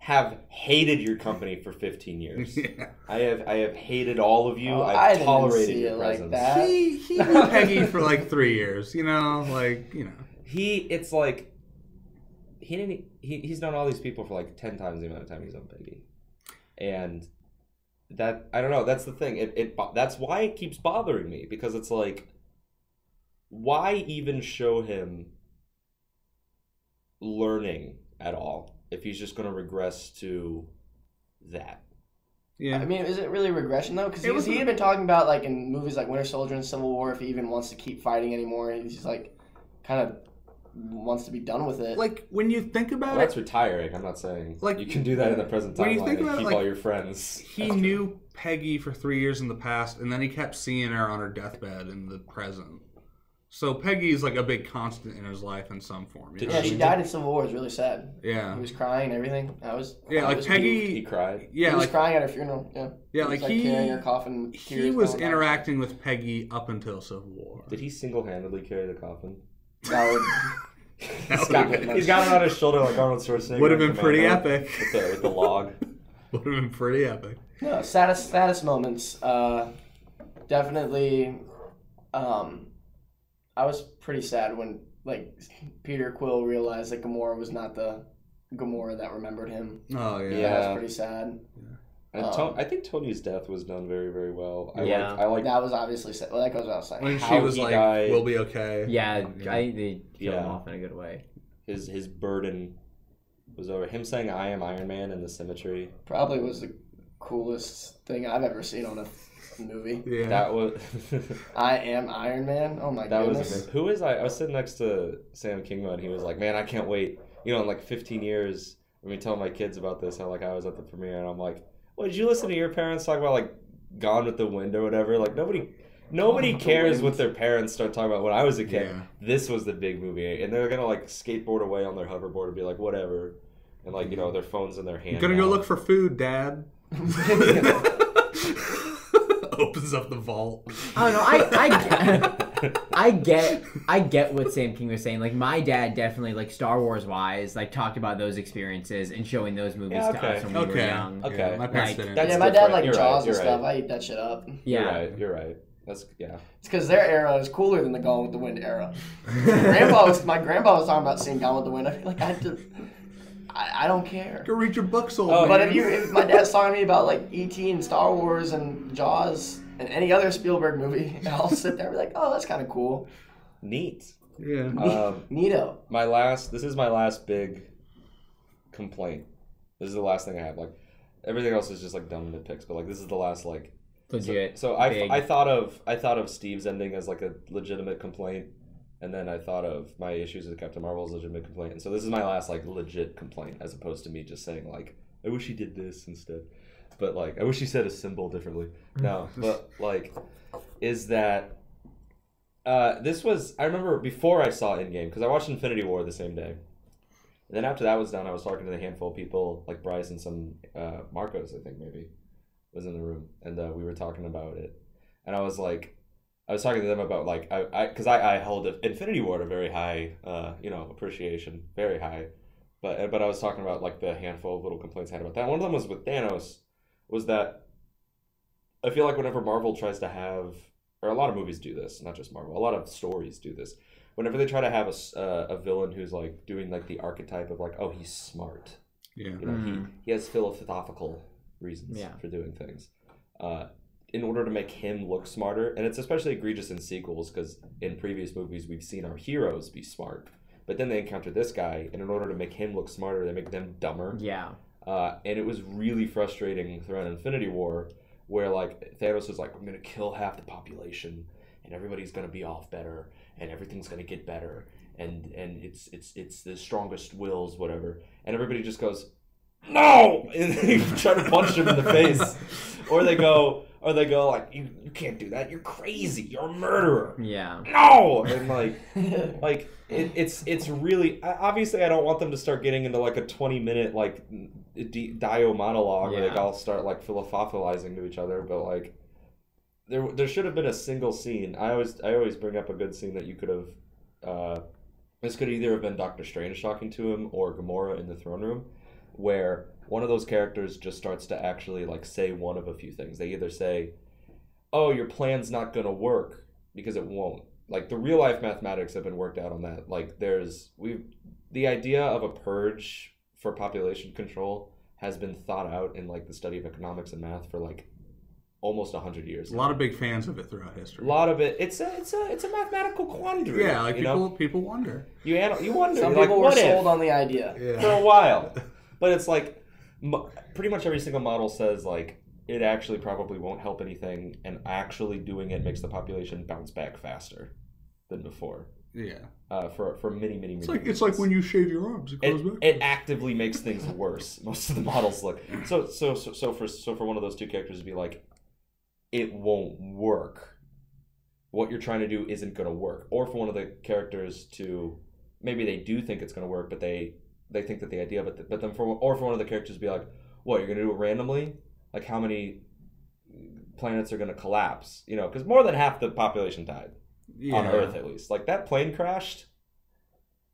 have hated your company for 15 years. Yeah. I have hated all of you. I've tolerated your presence." Like that. He knew Peggy for like 3 years. It's like he's known all these people for like 10 times the amount of time he's known Peggy, and that I don't know. That's the thing. That's why it keeps bothering me, because it's like, why even show him learning at all if he's just going to regress to that? Yeah, I mean, is it really regression though? Because he had been talking about like in movies like Winter Soldier and Civil War, if he even wants to keep fighting anymore, he's just like kind of wants to be done with it. Like when you think about that's retiring. I'm not saying like you can do that in the present timeline and keep all your friends. He knew Peggy for 3 years in the past, and then he kept seeing her on her deathbed in the present. So Peggy's like a big constant in his life in some form. She died in Civil War. It was really sad. Yeah, he was crying and everything. Peggy. He cried. Yeah, he was crying at her funeral. Yeah, yeah, he was, like carrying her coffin. With tears he was interacting with Peggy up until Civil War. Did he single-handedly carry the coffin? That would. He's got it on his shoulder like Arnold Schwarzenegger. Would have been pretty epic. With the log. Would have been pretty epic. No, saddest moments. Definitely. I was pretty sad when like Peter Quill realized that Gamora was not the Gamora that remembered him. Oh yeah, that was pretty sad. Yeah. And I think Tony's death was done very, very well. I like that was obviously sad. Well, that goes without saying. When she was like, died, "We'll be okay." Yeah, they killed him off in a good way. His burden was over. Him saying "I am Iron Man" in the symmetry probably was the coolest thing I've ever seen on a movie. Yeah, that was. I am Iron Man. Oh my goodness. Was who is I was sitting next to Sam Kingma, and he was like, "Man, I can't wait. In like 15 years, when we tell my kids about this, how like I was at the premiere, and I'm like, well, did you listen to your parents talk about like Gone with the Wind or whatever? Like nobody cares what their parents start talking about. When I was a kid, this was the big movie, and they're gonna like skateboard away on their hoverboard and be like, whatever, and like their phones in their hand. I'm gonna go look for food, Dad. Opens up the vault. I don't know. I get what Sam King was saying. Like my dad definitely, like Star Wars wise, like talked about those experiences and showing those movies to us when we were young. Okay, my parents didn't. My dad liked Jaws and stuff. I eat that shit up. Yeah, you're right. It's because their era is cooler than the Gone with the Wind era. My grandpa was talking about seeing Gone with the Wind. I feel like I don't care. Go read your books, old man. But if my dad's talking to me about like E.T. and Star Wars and Jaws and any other Spielberg movie, I'll sit there and be like, oh, that's kind of cool. Neat. Yeah. Neato. This is my last big complaint. This is the last thing I have. Like everything else is just like dumb nitpicks, but like this is the last like legit. So I thought of Steve's ending as like a legitimate complaint. And then I thought of my issues with Captain Marvel's legitimate complaint. And so this is my last, like, legit complaint, as opposed to me just saying, like, I wish he did this instead. But, like, I wish he said a symbol differently. No, but, like, is that this was... I remember before I saw Endgame, because I watched Infinity War the same day. And then after that was done, I was talking to the handful of people, like Bryce and some... Marcos, I think, maybe, was in the room. And we were talking about it. And I was like... I was talking to them about like because I held Infinity War at a very high appreciation, very high, but I was talking about like the handful of little complaints I had about that. One of them was with Thanos, was that I feel like whenever Marvel tries to have, or a lot of movies do this, not just Marvel, a lot of stories do this. Whenever they try to have a villain who's like doing like the archetype of like, oh, he's smart, he has philosophical reasons for doing things. in order to make him look smarter, and it's especially egregious in sequels because in previous movies we've seen our heroes be smart, but then they encounter this guy, and in order to make him look smarter, they make them dumber. Yeah. And it was really frustrating throughout Infinity War, where like Thanos was like, "I'm gonna kill half the population, and everybody's gonna be off better, and everything's gonna get better, and it's the strongest wills, whatever," and everybody just goes, "No!" and they try to punch him in the face, or they go like, "You can't do that. You're crazy. You're a murderer." Yeah. No, and like it's really, obviously I don't want them to start getting into like a 20-minute like Dio monologue where they all start like philosophizing to each other, but like there should have been a single scene. I always bring up a good scene that you could have. This could either have been Doctor Strange talking to him or Gamora in the throne room, where one of those characters just starts to actually like say one of a few things. They either say, "Oh, your plan's not gonna work," because it won't. Like the real life mathematics have been worked out on that. Like the idea of a purge for population control has been thought out in like the study of economics and math for like almost 100 years. A lot of big fans of it throughout history. A lot of it. It's a mathematical quandary. Yeah, like people wonder. You wonder. Some like, people were sold on the idea for a while, but it's like pretty much every single model says like it actually probably won't help anything, and actually doing it makes the population bounce back faster than before. Yeah. For many reasons. It's like when you shave your arms, it goes back. It actively makes things worse. Most of the models look so for one of those two characters to be like, it won't work. What you're trying to do isn't going to work. Or for one of the characters to maybe they do think it's going to work, but they think that the idea, but then for one of the characters to be like, what, you're going to do it randomly? Like how many planets are going to collapse? You know, because more than half the population died on Earth at least. Like that plane crashed.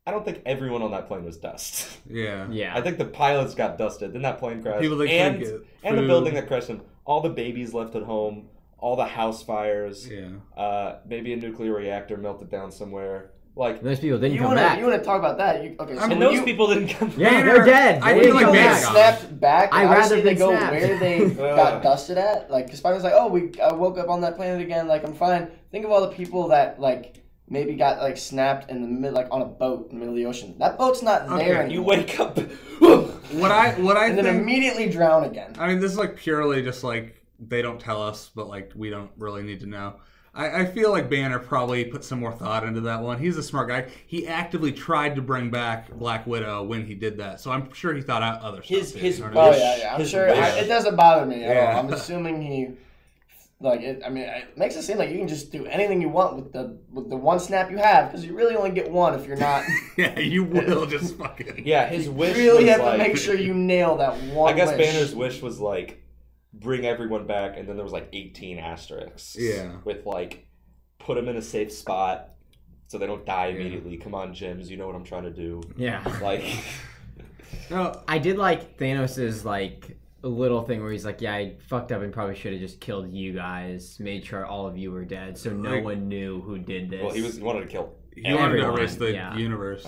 I don't think everyone on that plane was dust. Yeah. I think the pilots got dusted. Then that plane crashed. People and the building that crashed them. All the babies left at home. All the house fires. Yeah. Maybe a nuclear reactor melted down somewhere. Like those people didn't come back. You want to talk about that? Those people didn't come back. Yeah, they're dead. I think like they snapped back. I'd rather they go snapped. where they got dusted at. Like, because Spider-Man's like, "Oh, I woke up on that planet again. Like, I'm fine." Think of all the people that like maybe got like snapped in the mid, like on a boat in the middle of the ocean. That boat's not there anymore. You wake up. What I and then immediately drown again. I mean, this is like purely just like they don't tell us, but like we don't really need to know. I feel like Banner probably put some more thought into that one. He's a smart guy. He actively tried to bring back Black Widow when he did that, so I'm sure he thought out other stuff. I'm sure it doesn't bother me at all. I'm assuming he, like, it makes it seem like you can just do anything you want with the one snap you have, because you really only get one if you're not. Yeah, you will just fucking. Yeah, his wish. You really was have to make sure you nail that one. I guess Banner's wish was like, bring everyone back, and then there was like 18 asterisks. Yeah. With like, put them in a safe spot so they don't die immediately. Come on, Jims, you know what I'm trying to do. Yeah. Like. No, I did like Thanos' like a little thing where he's like, "Yeah, I fucked up and probably should have just killed you guys. Made sure all of you were dead, so no one knew who did this." Well, he wanted to kill. He wanted to erase the universe.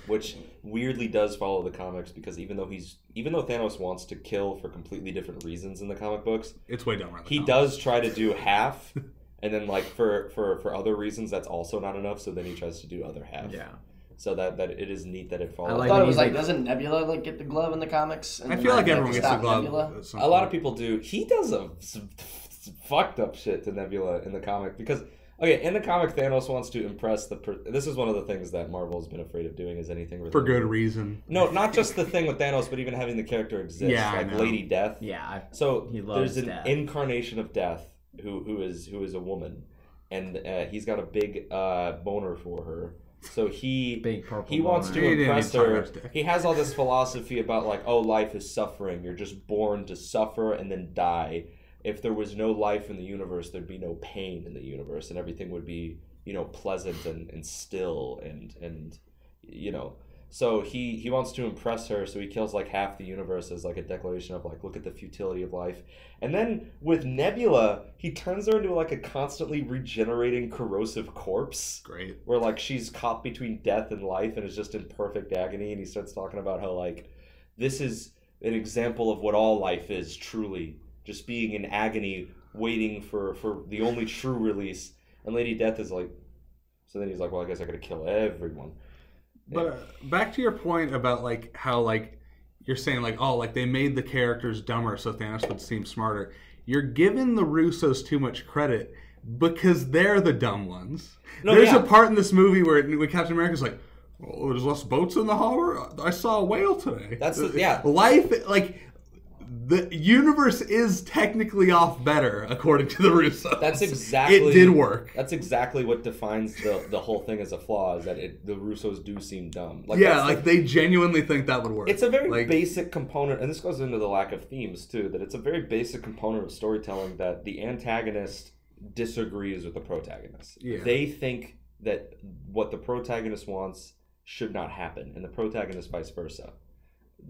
Which weirdly does follow the comics, because even though Thanos wants to kill for completely different reasons in the comic books, it's way dumber. He does try to do half, and then like for other reasons that's also not enough. So then he tries to do other half. Yeah. So that it is neat that it follows. I thought it was like, doesn't Nebula like get the glove in the comics? And I feel like everyone gets the glove. A lot of people do. He does some fucked up shit to Nebula in the comic because. Okay, in the comic, Thanos wants to impress this is one of the things that Marvel's been afraid of doing, is anything for good reason. No, not just the thing with Thanos, but even having the character exist, like Lady Death. Yeah. So there's an incarnation of Death who is a woman, and he's got a big boner for her. So he wants to impress her. He has all this philosophy about like, oh, life is suffering. You're just born to suffer and then die. If there was no life in the universe, there'd be no pain in the universe, and everything would be, pleasant and still and So he wants to impress her, so he kills like half the universe as like a declaration of like, look at the futility of life. And then with Nebula, he turns her into like a constantly regenerating corrosive corpse. Great. Where like she's caught between death and life and is just in perfect agony, and he starts talking about how like this is an example of what all life is truly. Just being in agony waiting for the only true release. And Lady Death is like, so then he's like, well, I guess I gotta kill everyone. But back to your point about like how like you're saying like, oh, like they made the characters dumber so Thanos would seem smarter. You're giving the Russos too much credit because they're the dumb ones. No, There's a part in this movie where Captain America's like, oh, there's less boats in the harbor. I saw a whale today. Life, like, the universe is technically off better according to the Russos. That's exactly. It did work. That's exactly what defines the whole thing as a flaw, is that the Russos do seem dumb. Like, they genuinely think that would work. It's a very basic component, and this goes into the lack of themes too. That it's a very basic component of storytelling that the antagonist disagrees with the protagonist. Yeah. They think that what the protagonist wants should not happen, and the protagonist vice versa.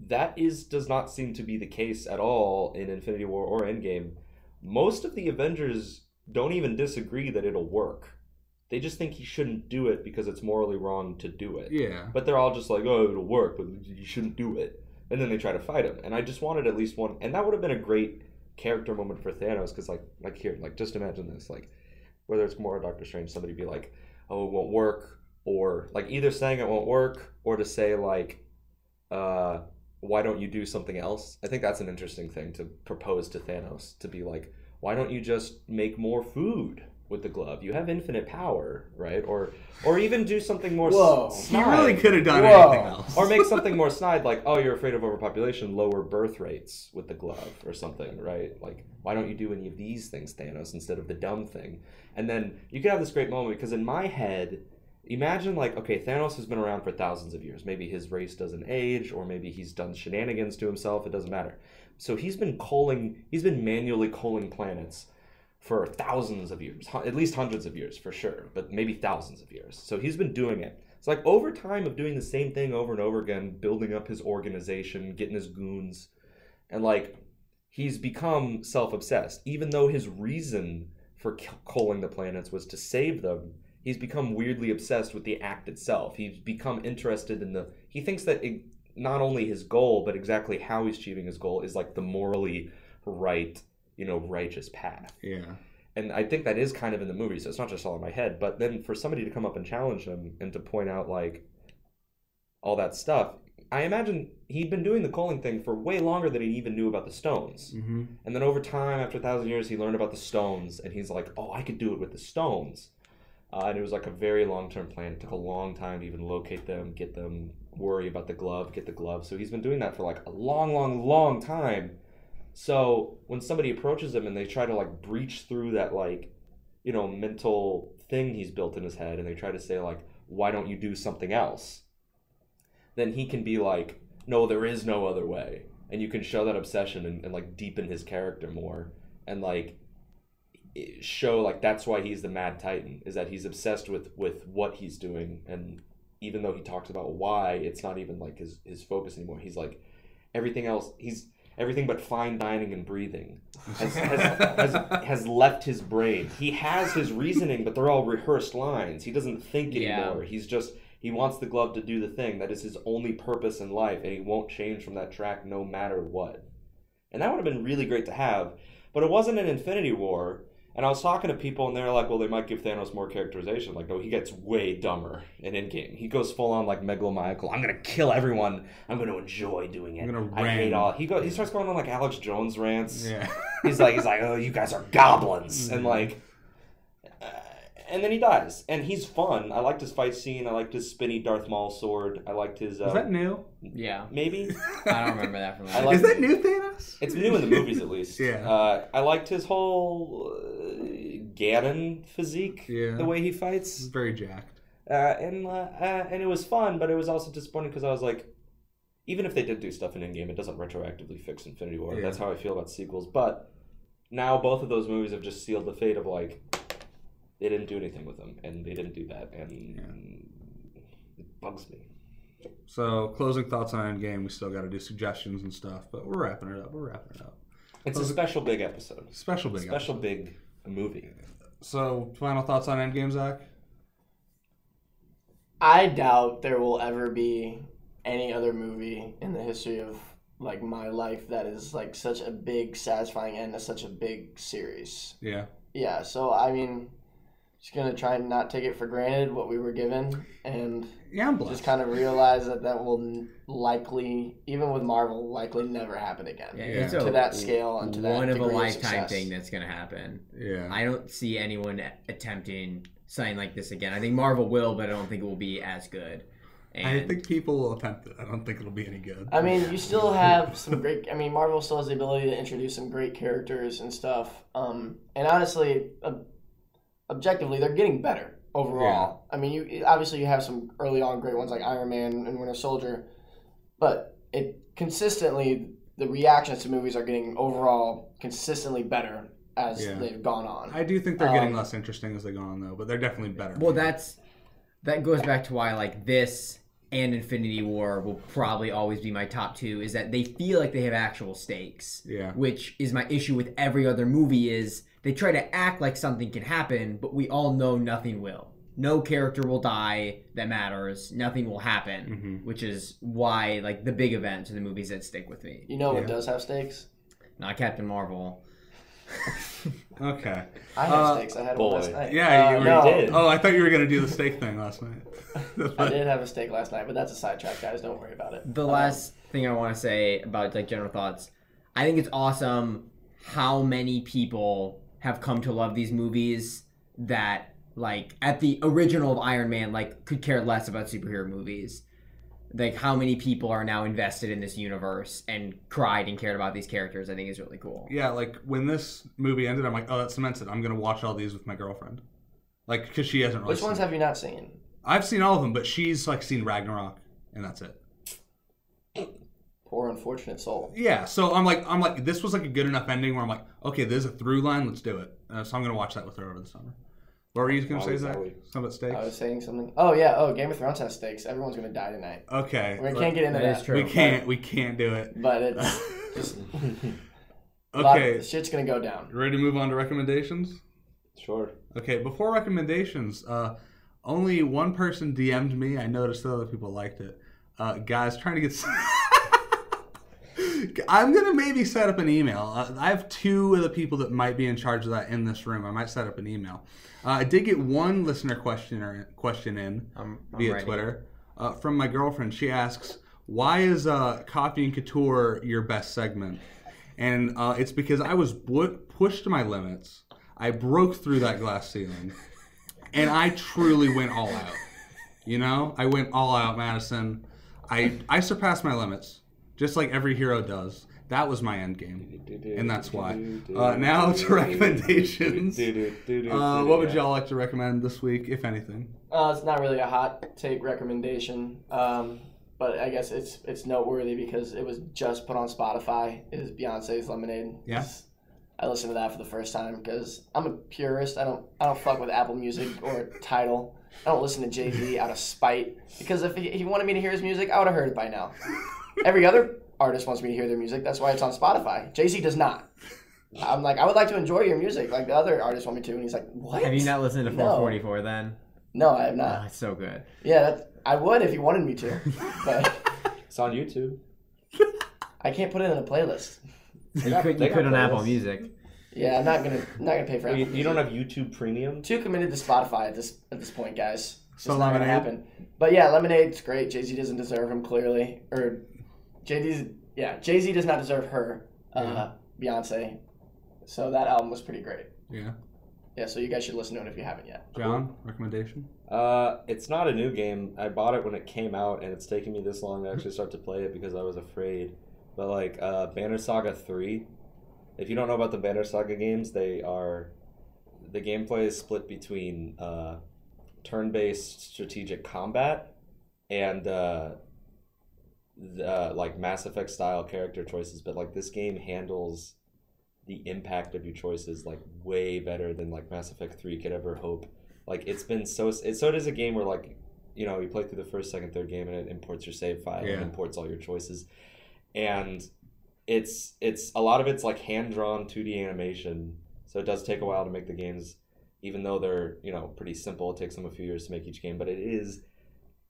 That does not seem to be the case at all in Infinity War or Endgame. Most of the Avengers don't even disagree that it'll work. They just think he shouldn't do it because it's morally wrong to do it. Yeah. But they're all just like, oh, it'll work, but you shouldn't do it. And then they try to fight him. And I just wanted at least one, and that would have been a great character moment for Thanos, because like here, like just imagine this, like whether it's more Doctor Strange, somebody be like, oh, it won't work, or like either saying it won't work or to say like, why don't you do something else? I think that's an interesting thing to propose to Thanos, to be like, why don't you just make more food with the glove? You have infinite power, right? Or even do something more snide. You really could have done anything else. Or make something more snide, like, oh, you're afraid of overpopulation, lower birth rates with the glove or something, right? Like, why don't you do any of these things, Thanos, instead of the dumb thing? And then you could have this great moment, because in my head, imagine like, okay, Thanos has been around for thousands of years. Maybe his race doesn't age, or maybe he's done shenanigans to himself. It doesn't matter. So he's been manually culling planets for thousands of years, at least hundreds of years for sure, but maybe thousands of years. So he's been doing it. It's like over time of doing the same thing over and over again, building up his organization, getting his goons, and like he's become self-obsessed. Even though his reason for culling the planets was to save them, he's become weirdly obsessed with the act itself. He's become interested in he thinks that not only his goal, but exactly how he's achieving his goal is like the morally right, righteous path. Yeah. And I think that is kind of in the movie, so it's not just all in my head. But then for somebody to come up and challenge him and to point out like all that stuff, I imagine he'd been doing the culling thing for way longer than he even knew about the stones. Mm-hmm. And then over time, after 1,000 years, he learned about the stones, and he's like, oh, I could do it with the stones. And it was like a very long-term plan. It took a long time to even locate them, get them, worry about the glove, get the glove. So he's been doing that for like a long, long, long time. So when somebody approaches him and they try to like breach through that like, mental thing he's built in his head, and they try to say like, why don't you do something else? Then he can be like, no, there is no other way. And you can show that obsession and like deepen his character more, and like show like that's why he's the Mad Titan, is that he's obsessed with what he's doing. And even though he talks about why, it's not even like his focus anymore. He's like everything else. He's everything but fine dining and breathing has left his brain. He has his reasoning, but they're all rehearsed lines. He doesn't think anymore. He wants the glove to do the thing. That is his only purpose in life, and he won't change from that track no matter what. And that would have been really great to have, but it wasn't in Infinity War. And I was talking to people, and they're like, well, they might give Thanos more characterization. Like, no, he gets way dumber in Endgame. He goes full on, like, megalomaniacal. I'm going to kill everyone. I'm going to enjoy doing it. I hate all. He starts going on, like, Alex Jones rants. Yeah. He's like, oh, you guys are goblins. And, like, and then he dies. And he's fun. I liked his fight scene. I liked his spinny Darth Maul sword. I liked his... Is that new? Yeah. Maybe? I don't remember that from Is that new, Thanos? It's new in the movies, at least. Yeah. I liked his whole Ganon physique, the way he fights. He's very jacked. And it was fun, but it was also disappointing because I was like, even if they did do stuff in Endgame, it doesn't retroactively fix Infinity War. Yeah. That's how I feel about sequels. But now both of those movies have just sealed the fate of, like, they didn't do anything with them, and they didn't do that, and it bugs me. So, closing thoughts on Endgame. We still got to do suggestions and stuff, but we're wrapping it up. It's a special big episode. Special big movie. So, final thoughts on Endgame, Zack? I doubt there will ever be any other movie in the history of like my life that is like such a big, satisfying end to such a big series. Yeah. Yeah. So I mean, just gonna try and not take it for granted what we were given, and just kind of realize that will likely, even with Marvel, likely never happen again. Yeah. To that scale and to that one of a lifetime success. thing that's gonna happen. Yeah. I don't see anyone attempting something like this again. I think Marvel will, but I don't think it will be as good. And I think people will attempt it. I don't think it'll be any good. I mean, you still have some great. I mean, Marvel still has the ability to introduce some great characters and stuff. And honestly, objectively, they're getting better overall. Yeah. I mean, you have some early on great ones like Iron Man and Winter Soldier, but consistently the reactions to movies are getting overall consistently better as they've gone on. I do think they're getting less interesting as they go on, though, but they're definitely better. Well, that goes back to why like this and Infinity War will probably always be my top two, is that they feel like they have actual stakes. Yeah. Which is my issue with every other movie is they try to act like something can happen, but we all know nothing will. No character will die that matters. Nothing will happen, which is why like the big events are the movies that stick with me. You know what does have stakes? Not Captain Marvel. Okay. I had steaks. I had one last night. Yeah, you did. Oh, I thought you were going to do the steak thing last night. I did have a steak last night, but that's a sidetrack, guys. Don't worry about it. The last thing I want to say about like general thoughts, I think it's awesome how many people have come to love these movies that like at the original of Iron Man like could care less about superhero movies. Like how many people are now invested in this universe and cried and cared about these characters, I think is really cool. Yeah, like when this movie ended, I'm like, oh, that cements it. I'm going to watch all these with my girlfriend. Like, because she hasn't really Which ones have you not seen? I've seen all of them, but she's like seen Ragnarok, and that's it. Poor unfortunate soul. Yeah, so I'm like, this was like a good enough ending where I'm like, okay, there's a through line, let's do it. So I'm going to watch that with her over the summer. What were you going to say, Zach? Something about steaks? I was saying something. Oh, yeah. Game of Thrones has steaks. Everyone's going to die tonight. Okay. We can't get into that. Is true. We can't do it. But it's just... Okay. Shit's going to go down. Ready to move on to recommendations? Sure. Okay, before recommendations, only one person DM'd me. I noticed that other people liked it. Guys, trying to get... I'm going to maybe set up an email. I have two of the people that might be in charge of that in this room. I might set up an email. I did get one listener question in via Twitter from my girlfriend. She asks, why is Coffee and Couture your best segment? And it's because I was pushed to my limits. I broke through that glass ceiling. And I truly went all out. You know? I went all out, Madison. I surpassed my limits. Just like every hero does. That was my Endgame. And that's why. Now to recommendations. What would y'all like to recommend this week, if anything? It's not really a hot take recommendation. But I guess it's noteworthy because it was just put on Spotify. It is Beyonce's Lemonade. Yeah. I listened to that for the first time because I'm a purist. I don't fuck with Apple Music or Tidal. I don't listen to Jay-Z out of spite. Because if he wanted me to hear his music, I would have heard it by now. Every other artist wants me to hear their music. That's why it's on Spotify. Jay-Z does not. I'm like, I would like to enjoy your music like the other artists want me to. And he's like, what? Have you not listened to 444 then? No, I have not. Oh, it's so good. Yeah, I would if you wanted me to. But it's on YouTube. I can't put it in a playlist. You could on Apple Music. Yeah, I'm not gonna pay for Apple Music. You don't have YouTube Premium? Too committed to Spotify at this point, guys. It's so not gonna happen. But yeah, Lemonade's great. Jay-Z doesn't deserve him clearly, or Jay-Z does not deserve her, Beyonce. So that album was pretty great. Yeah. Yeah, so you guys should listen to it if you haven't yet. John, recommendation? It's not a new game. I bought it when it came out, and it's taken me this long to actually start to play it because I was afraid. But like Banner Saga 3, if you don't know about the Banner Saga games, the gameplay is split between turn-based strategic combat and like Mass Effect style character choices. But like this game handles the impact of your choices like way better than like Mass Effect 3 could ever hope. Like it's been so it is a game where like, you know, you play through the first, second, third game and it imports your save file and imports all your choices. And it's a lot of it's like hand-drawn 2D animation. So it does take a while to make the games, even though they're, you know, pretty simple. It takes them a few years to make each game, but it is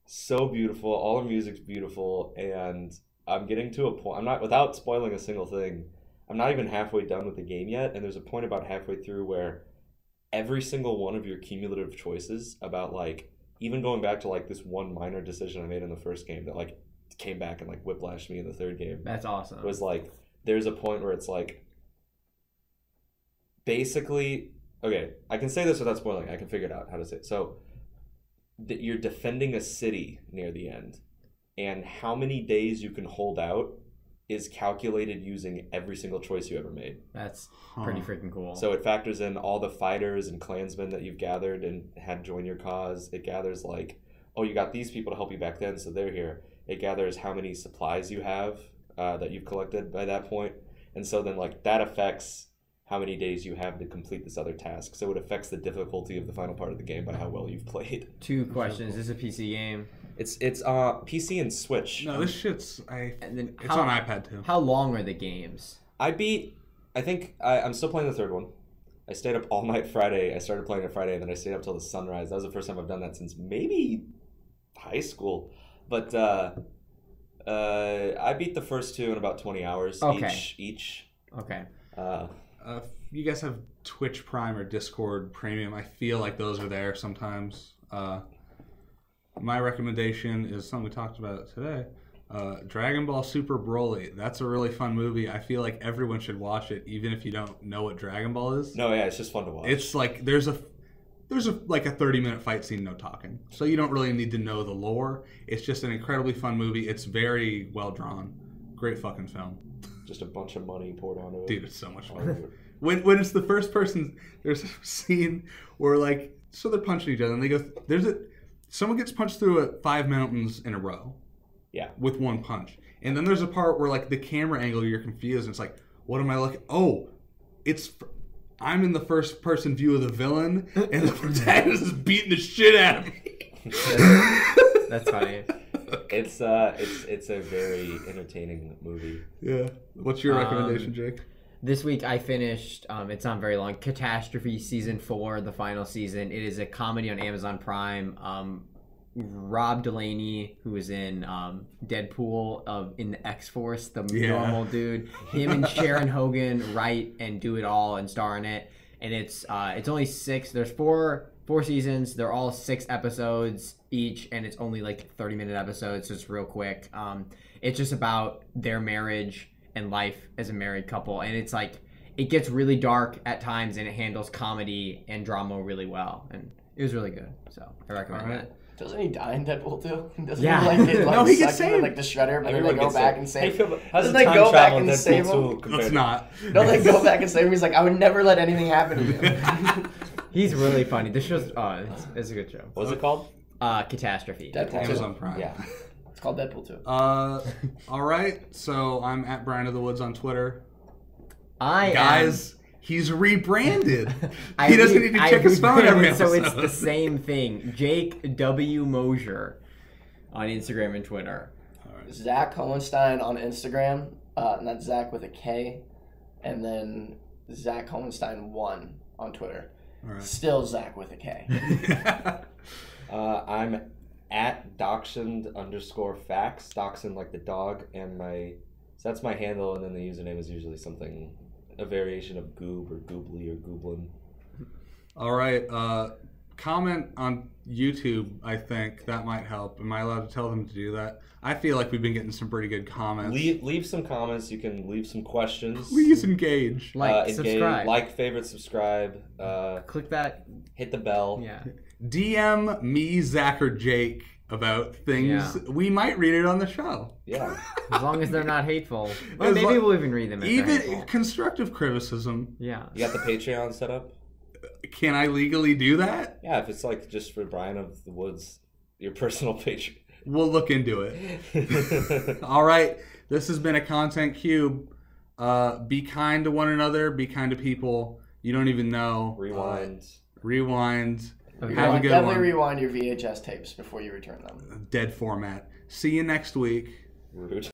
so beautiful. All the music's beautiful, and I'm getting to a point. I'm not, without spoiling a single thing, I'm not even halfway done with the game yet, and there's a point about halfway through where every single one of your cumulative choices about, like, even going back to, like, this one minor decision I made in the first game that, like, came back and, like, whiplashed me in the third game. That's awesome. It was, like, there's a point where it's, like, basically, okay, I can say this without spoiling. I can figure it out how to say it. So, you're defending a city near the end, and how many days you can hold out is calculated using every single choice you ever made. That's pretty freaking cool. So it factors in all the fighters and clansmen that you've gathered and had join your cause. It gathers, like, oh, you got these people to help you back then, so they're here. It gathers how many supplies you have that you've collected by that point. And so then, like, that affects how many days you have to complete this other task. So it affects the difficulty of the final part of the game by how well you've played. 2 questions. Is this a PC game? It's PC and Switch. No, this shit's it's how, on iPad too. How long are the games? I'm still playing the third one. I stayed up all night Friday. I started playing it Friday, and then I stayed up till the sunrise. That was the first time I've done that since maybe high school. But I beat the first 2 in about 20 hours each. Okay. If you guys have Twitch Prime or Discord Premium, I feel like those are there sometimes. My recommendation is something we talked about today. Dragon Ball Super Broly. That's a really fun movie. I feel like everyone should watch it, even if you don't know what Dragon Ball is. No, yeah, it's just fun to watch. It's like there's a 30-minute fight scene, no talking. So you don't really need to know the lore. It's just an incredibly fun movie. It's very well drawn. Great fucking film. Just a bunch of money poured onto it. Dude, it's so much fun. When it's the first person, there's a scene where, like, so they're punching each other, and they go, someone gets punched through 5 mountains in a row. Yeah. With one punch. And then there's a part where, like, the camera angle, you're confused, and it's like, what am I looking? Oh, I'm in the first person view of the villain, and the protagonist is beating the shit out of me. That's funny. It's a very entertaining movie. Yeah. What's your recommendation, Jake? This week I finished, it's not very long, Catastrophe Season 4, the final season. It is a comedy on Amazon Prime. Rob Delaney, who is in Deadpool, in the X-Force, the normal dude. Him and Sharon Hogan write and do it all and star in it. And it's only 6. There's 4 seasons. They're all 6 episodes each, and it's only like 30-minute episodes, so it's real quick. It's just about their marriage and life as a married couple, and it's like it gets really dark at times, and it handles comedy and drama really well, and it was really good. So I recommend that. Doesn't he die in Deadpool too? Doesn't yeah. he like get like no, he gets saved. Like the shredder, but then they go back and save him. Doesn't they go back and save him? Let's not. No, they go back and save him. He's like, I would never let anything happen to him. He's really funny. This show's it's a good show. What's it called? Catastrophe. Deadpool Amazon Prime. Yeah. It's called Deadpool 2. All right. So I'm at Brian of the Woods on Twitter. He's rebranded. He doesn't need to check his phone every episode. So it's the same thing. Jake W. Mosier on Instagram and Twitter. Right. Zack Hohenstein on Instagram. Not Zack with a K. And then Zack Hohenstein 1 on Twitter. Right. Still Zack with a K. I'm at Dachshund_facts. Dachshund like the dog, and so that's my handle, and then the username is usually something, a variation of Goob or Goobly or Gooblin. All right. Comment on YouTube. I think that might help. Am I allowed to tell them to do that? I feel like we've been getting some pretty good comments. Leave some comments. You can leave some questions. Please engage. Subscribe. Like, favorite, subscribe. Click that. Hit the bell. Yeah. DM me, Zach, or Jake about things. Yeah. We might read it on the show. Yeah. As long as they're not hateful. Or maybe we'll even read them. Even constructive criticism. Yeah. You got the Patreon set up? Can I legally do that? Yeah, if it's like just for Brian of the Woods, your personal Patreon. We'll look into it. All right. This has been a Content Cube. Be kind to one another. Be kind to people you don't even know. Rewind. Okay. Have a good definitely rewind your VHS tapes before you return them. Dead format. See you next week. Rude.